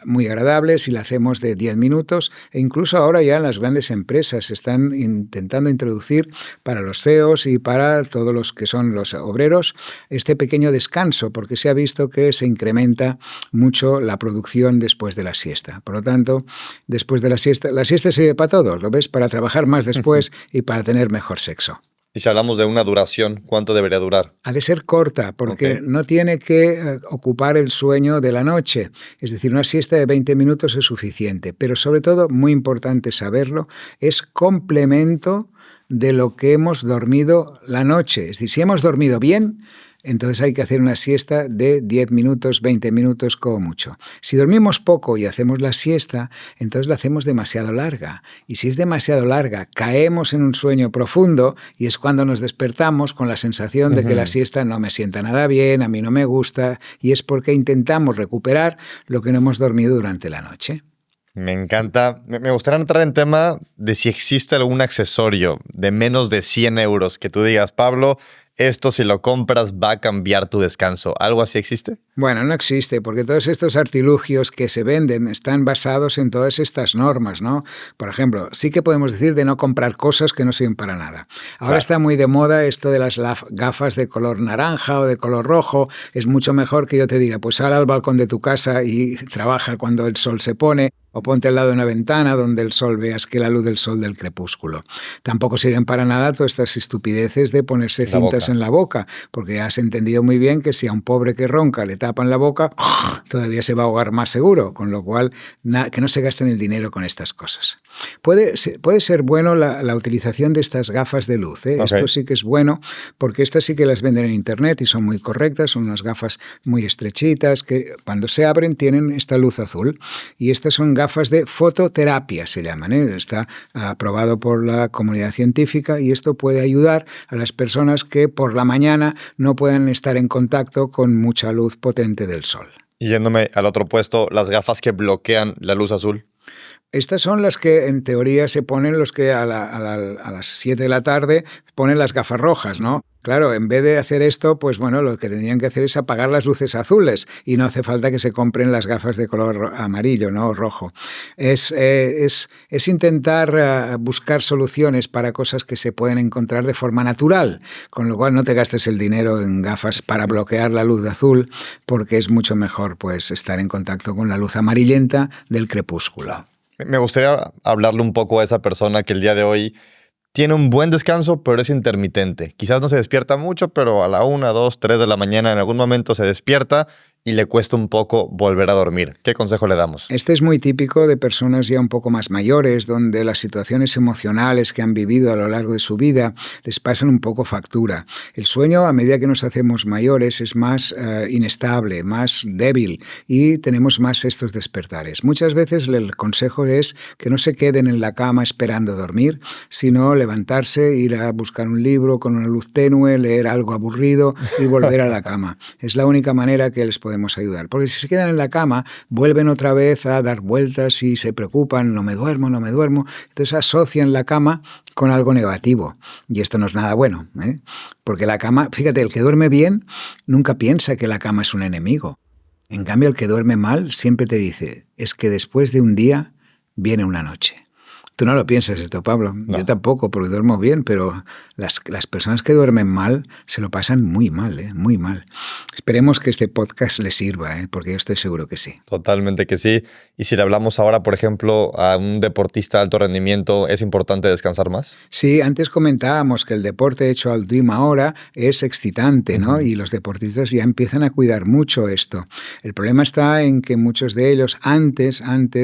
[SPEAKER 1] muy agradable si la hacemos de 10 minutos e incluso ahora ya en las grandes empresas están intentando introducir para los CEOs y para todos los que son los obreros este pequeño descanso porque se ha visto que se incrementa mucho la producción después de la siesta. Por lo tanto, después de la siesta sirve para todo, ¿lo ves? Para trabajar más después y para tener mejor sexo.
[SPEAKER 2] Y si hablamos de una duración, ¿cuánto debería durar?
[SPEAKER 1] Ha de ser corta, porque no tiene que ocupar el sueño de la noche. Es decir, una siesta de 20 minutos es suficiente. Pero sobre todo, muy importante saberlo, es complemento de lo que hemos dormido la noche. Es decir, si hemos dormido bien, entonces hay que hacer una siesta de 10 minutos, 20 minutos como mucho. Si dormimos poco y hacemos la siesta, entonces la hacemos demasiado larga. Y si es demasiado larga, caemos en un sueño profundo y es cuando nos despertamos con la sensación de que la siesta no me sienta nada bien, a mí no me gusta, y es porque intentamos recuperar lo que no hemos dormido durante la noche.
[SPEAKER 2] Me encanta. Me gustaría entrar en tema de si existe algún accesorio de menos de 100 euros que tú digas, Pablo, esto si lo compras va a cambiar tu descanso. ¿Algo así existe?
[SPEAKER 1] Bueno, no existe, porque todos estos artilugios que se venden están basados en todas estas normas, ¿no? Por ejemplo, sí que podemos decir de no comprar cosas que no sirven para nada. Ahora está muy de moda esto de las gafas de color naranja o de color rojo. Es mucho mejor que yo te diga, pues sal al balcón de tu casa y trabaja cuando el sol se pone. O ponte al lado de una ventana donde el sol veas que la luz del sol del crepúsculo. Tampoco sirven para nada todas estas estupideces de ponerse cintas en la boca, porque has entendido muy bien que si a un pobre que ronca le tapan la boca, todavía se va a ahogar más seguro, con lo cual que no se gasten el dinero con estas cosas. Puede ser bueno la utilización de estas gafas de luz, ¿eh? Okay. Esto sí que es bueno, porque estas sí que las venden en internet y son muy correctas, son unas gafas muy estrechitas que cuando se abren tienen esta luz azul, y estas son gafas de fototerapia, se llaman, ¿eh? Está aprobado por la comunidad científica y esto puede ayudar a las personas que por la mañana no puedan estar en contacto con mucha luz potente del sol.
[SPEAKER 2] Y yéndome al otro puesto, las gafas que bloquean la luz azul.
[SPEAKER 1] Estas son las que en teoría se ponen los que a las 7 de la tarde ponen las gafas rojas, ¿no? Claro, en vez de hacer esto, pues bueno, lo que tendrían que hacer es apagar las luces azules y no hace falta que se compren las gafas de color amarillo, ¿no? O rojo. Es intentar buscar soluciones para cosas que se pueden encontrar de forma natural, con lo cual no te gastes el dinero en gafas para bloquear la luz azul, porque es mucho mejor pues estar en contacto con la luz amarillenta del crepúsculo.
[SPEAKER 2] Me gustaría hablarle un poco a esa persona que el día de hoy tiene un buen descanso, pero es intermitente. Quizás no se despierta mucho, pero a la 1, 2, 3 de la mañana en algún momento se despierta y le cuesta un poco volver a dormir. ¿Qué consejo le damos?
[SPEAKER 1] Este es muy típico de personas ya un poco más mayores, donde las situaciones emocionales que han vivido a lo largo de su vida les pasan un poco factura. El sueño, a medida que nos hacemos mayores, es más inestable, más débil y tenemos más estos despertares. Muchas veces el consejo es que no se queden en la cama esperando dormir, sino levantarse, ir a buscar un libro con una luz tenue, leer algo aburrido y volver a la cama. Es la única manera que les podemos ayudar, porque si se quedan en la cama vuelven otra vez a dar vueltas y se preocupan, no me duermo, entonces asocian la cama con algo negativo y esto no es nada bueno, ¿eh? Porque la cama, fíjate, el que duerme bien nunca piensa que la cama es un enemigo, en cambio el que duerme mal siempre te dice, es que después de un día viene una noche. Tú no lo piensas esto, Pablo. No. Yo tampoco, porque duermo bien, pero las personas que duermen mal se lo pasan muy mal, muy mal. Esperemos que este podcast les sirva, porque yo estoy seguro que sí.
[SPEAKER 2] Totalmente que sí. Y si le hablamos ahora, por ejemplo, a un deportista de alto rendimiento, ¿es importante descansar más?
[SPEAKER 1] Sí, antes comentábamos que el deporte hecho a última hora es excitante, ¿no? Y los deportistas ya empiezan a cuidar mucho esto. El problema está en que muchos de ellos antes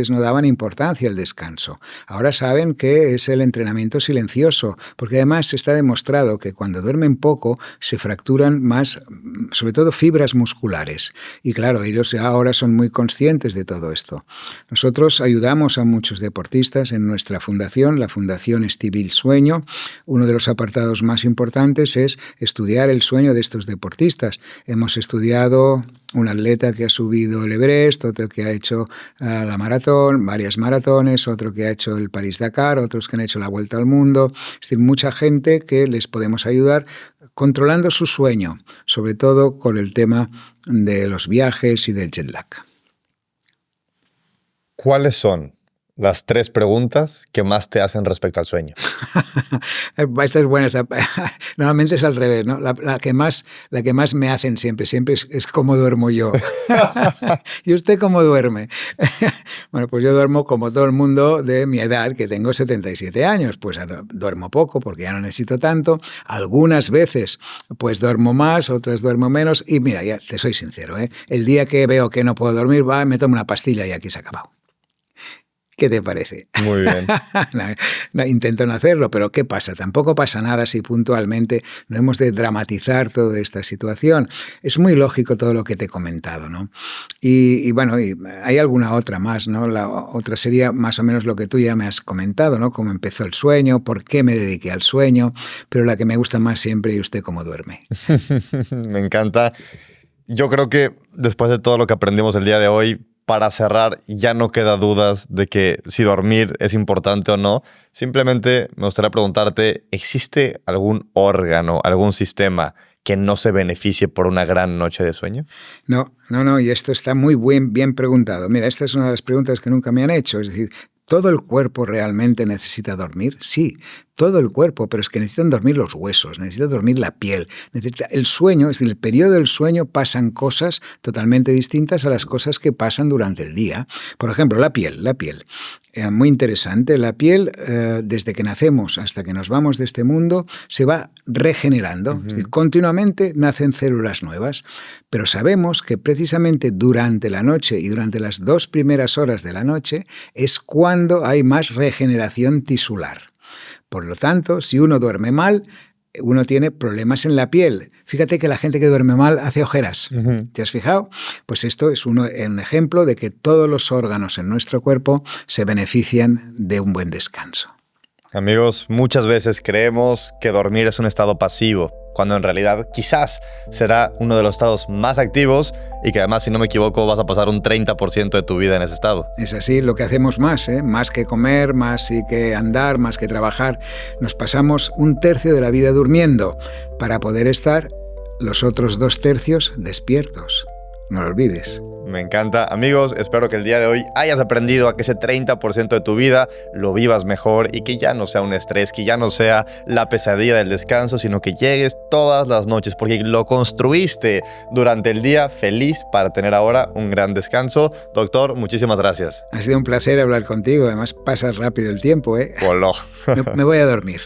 [SPEAKER 1] no daban importancia al descanso. Ahora saben que es el entrenamiento silencioso, porque además está demostrado que cuando duermen poco se fracturan más, sobre todo fibras musculares. Y claro, ellos ya ahora son muy conscientes de todo esto. Nosotros ayudamos a muchos deportistas en nuestra fundación, la Fundación Estibil Sueño. Uno de los apartados más importantes es estudiar el sueño de estos deportistas. Hemos estudiado un atleta que ha subido el Everest, otro que ha hecho la maratón, varias maratones, otro que ha hecho el París-Dakar, otros que han hecho la Vuelta al Mundo. Es decir, mucha gente que les podemos ayudar controlando su sueño, sobre todo con el tema de los viajes y del jet lag.
[SPEAKER 2] ¿Cuáles son las 3 preguntas que más te hacen respecto al sueño?
[SPEAKER 1] Esta es buena. Normalmente es al revés, ¿no? La que más me hacen siempre es cómo duermo yo. ¿Y usted cómo duerme? Bueno, pues yo duermo como todo el mundo de mi edad, que tengo 77 años. Pues duermo poco porque ya no necesito tanto. Algunas veces pues duermo más, otras duermo menos. Y mira, ya te soy sincero, el día que veo que no puedo dormir, me tomo una pastilla y aquí se ha acabado. ¿Qué te parece?
[SPEAKER 2] Muy bien.
[SPEAKER 1] No, intento no hacerlo, pero ¿qué pasa? Tampoco pasa nada si puntualmente no hemos de dramatizar toda esta situación. Es muy lógico todo lo que te he comentado, ¿no? Y bueno, y hay alguna otra más, ¿no? La otra sería más o menos lo que tú ya me has comentado, ¿no? Cómo empezó el sueño, por qué me dediqué al sueño, pero la que me gusta más siempre, ¿y usted cómo duerme?
[SPEAKER 2] Me encanta. Yo creo que después de todo lo que aprendimos el día de hoy, para cerrar, ya no queda dudas de que si dormir es importante o no. Simplemente me gustaría preguntarte, ¿existe algún órgano, algún sistema que no se beneficie por una gran noche de sueño?
[SPEAKER 1] No, y esto está muy bien preguntado. Mira, esta es una de las preguntas que nunca me han hecho, es decir, ¿todo el cuerpo realmente necesita dormir? Sí, todo el cuerpo, pero es que necesitan dormir los huesos, necesita dormir la piel, necesita el sueño, es decir, el periodo del sueño pasan cosas totalmente distintas a las cosas que pasan durante el día. Por ejemplo, la piel. Muy interesante, la piel, desde que nacemos hasta que nos vamos de este mundo, se va regenerando. Es decir, continuamente nacen células nuevas, pero sabemos que precisamente durante la noche y durante las 2 primeras horas de la noche es cuando hay más regeneración tisular. Por lo tanto, si uno duerme mal, uno tiene problemas en la piel. Fíjate que la gente que duerme mal hace ojeras. ¿Te has fijado? Pues esto es un ejemplo de que todos los órganos en nuestro cuerpo se benefician de un buen descanso.
[SPEAKER 2] Amigos, muchas veces creemos que dormir es un estado pasivo, cuando en realidad quizás será uno de los estados más activos y que además, si no me equivoco, vas a pasar un 30% de tu vida en ese estado.
[SPEAKER 1] Es así, lo que hacemos más que comer, más que andar, más que trabajar. Nos pasamos 1/3 de la vida durmiendo para poder estar los otros 2/3 despiertos. No lo olvides.
[SPEAKER 2] Me encanta. Amigos, espero que el día de hoy hayas aprendido a que ese 30% de tu vida lo vivas mejor y que ya no sea un estrés, que ya no sea la pesadilla del descanso, sino que llegues todas las noches porque lo construiste durante el día feliz para tener ahora un gran descanso. Doctor, muchísimas gracias.
[SPEAKER 1] Ha sido un placer hablar contigo. Además, pasa rápido el tiempo, ¿eh?
[SPEAKER 2] Voló.
[SPEAKER 1] Me voy a dormir.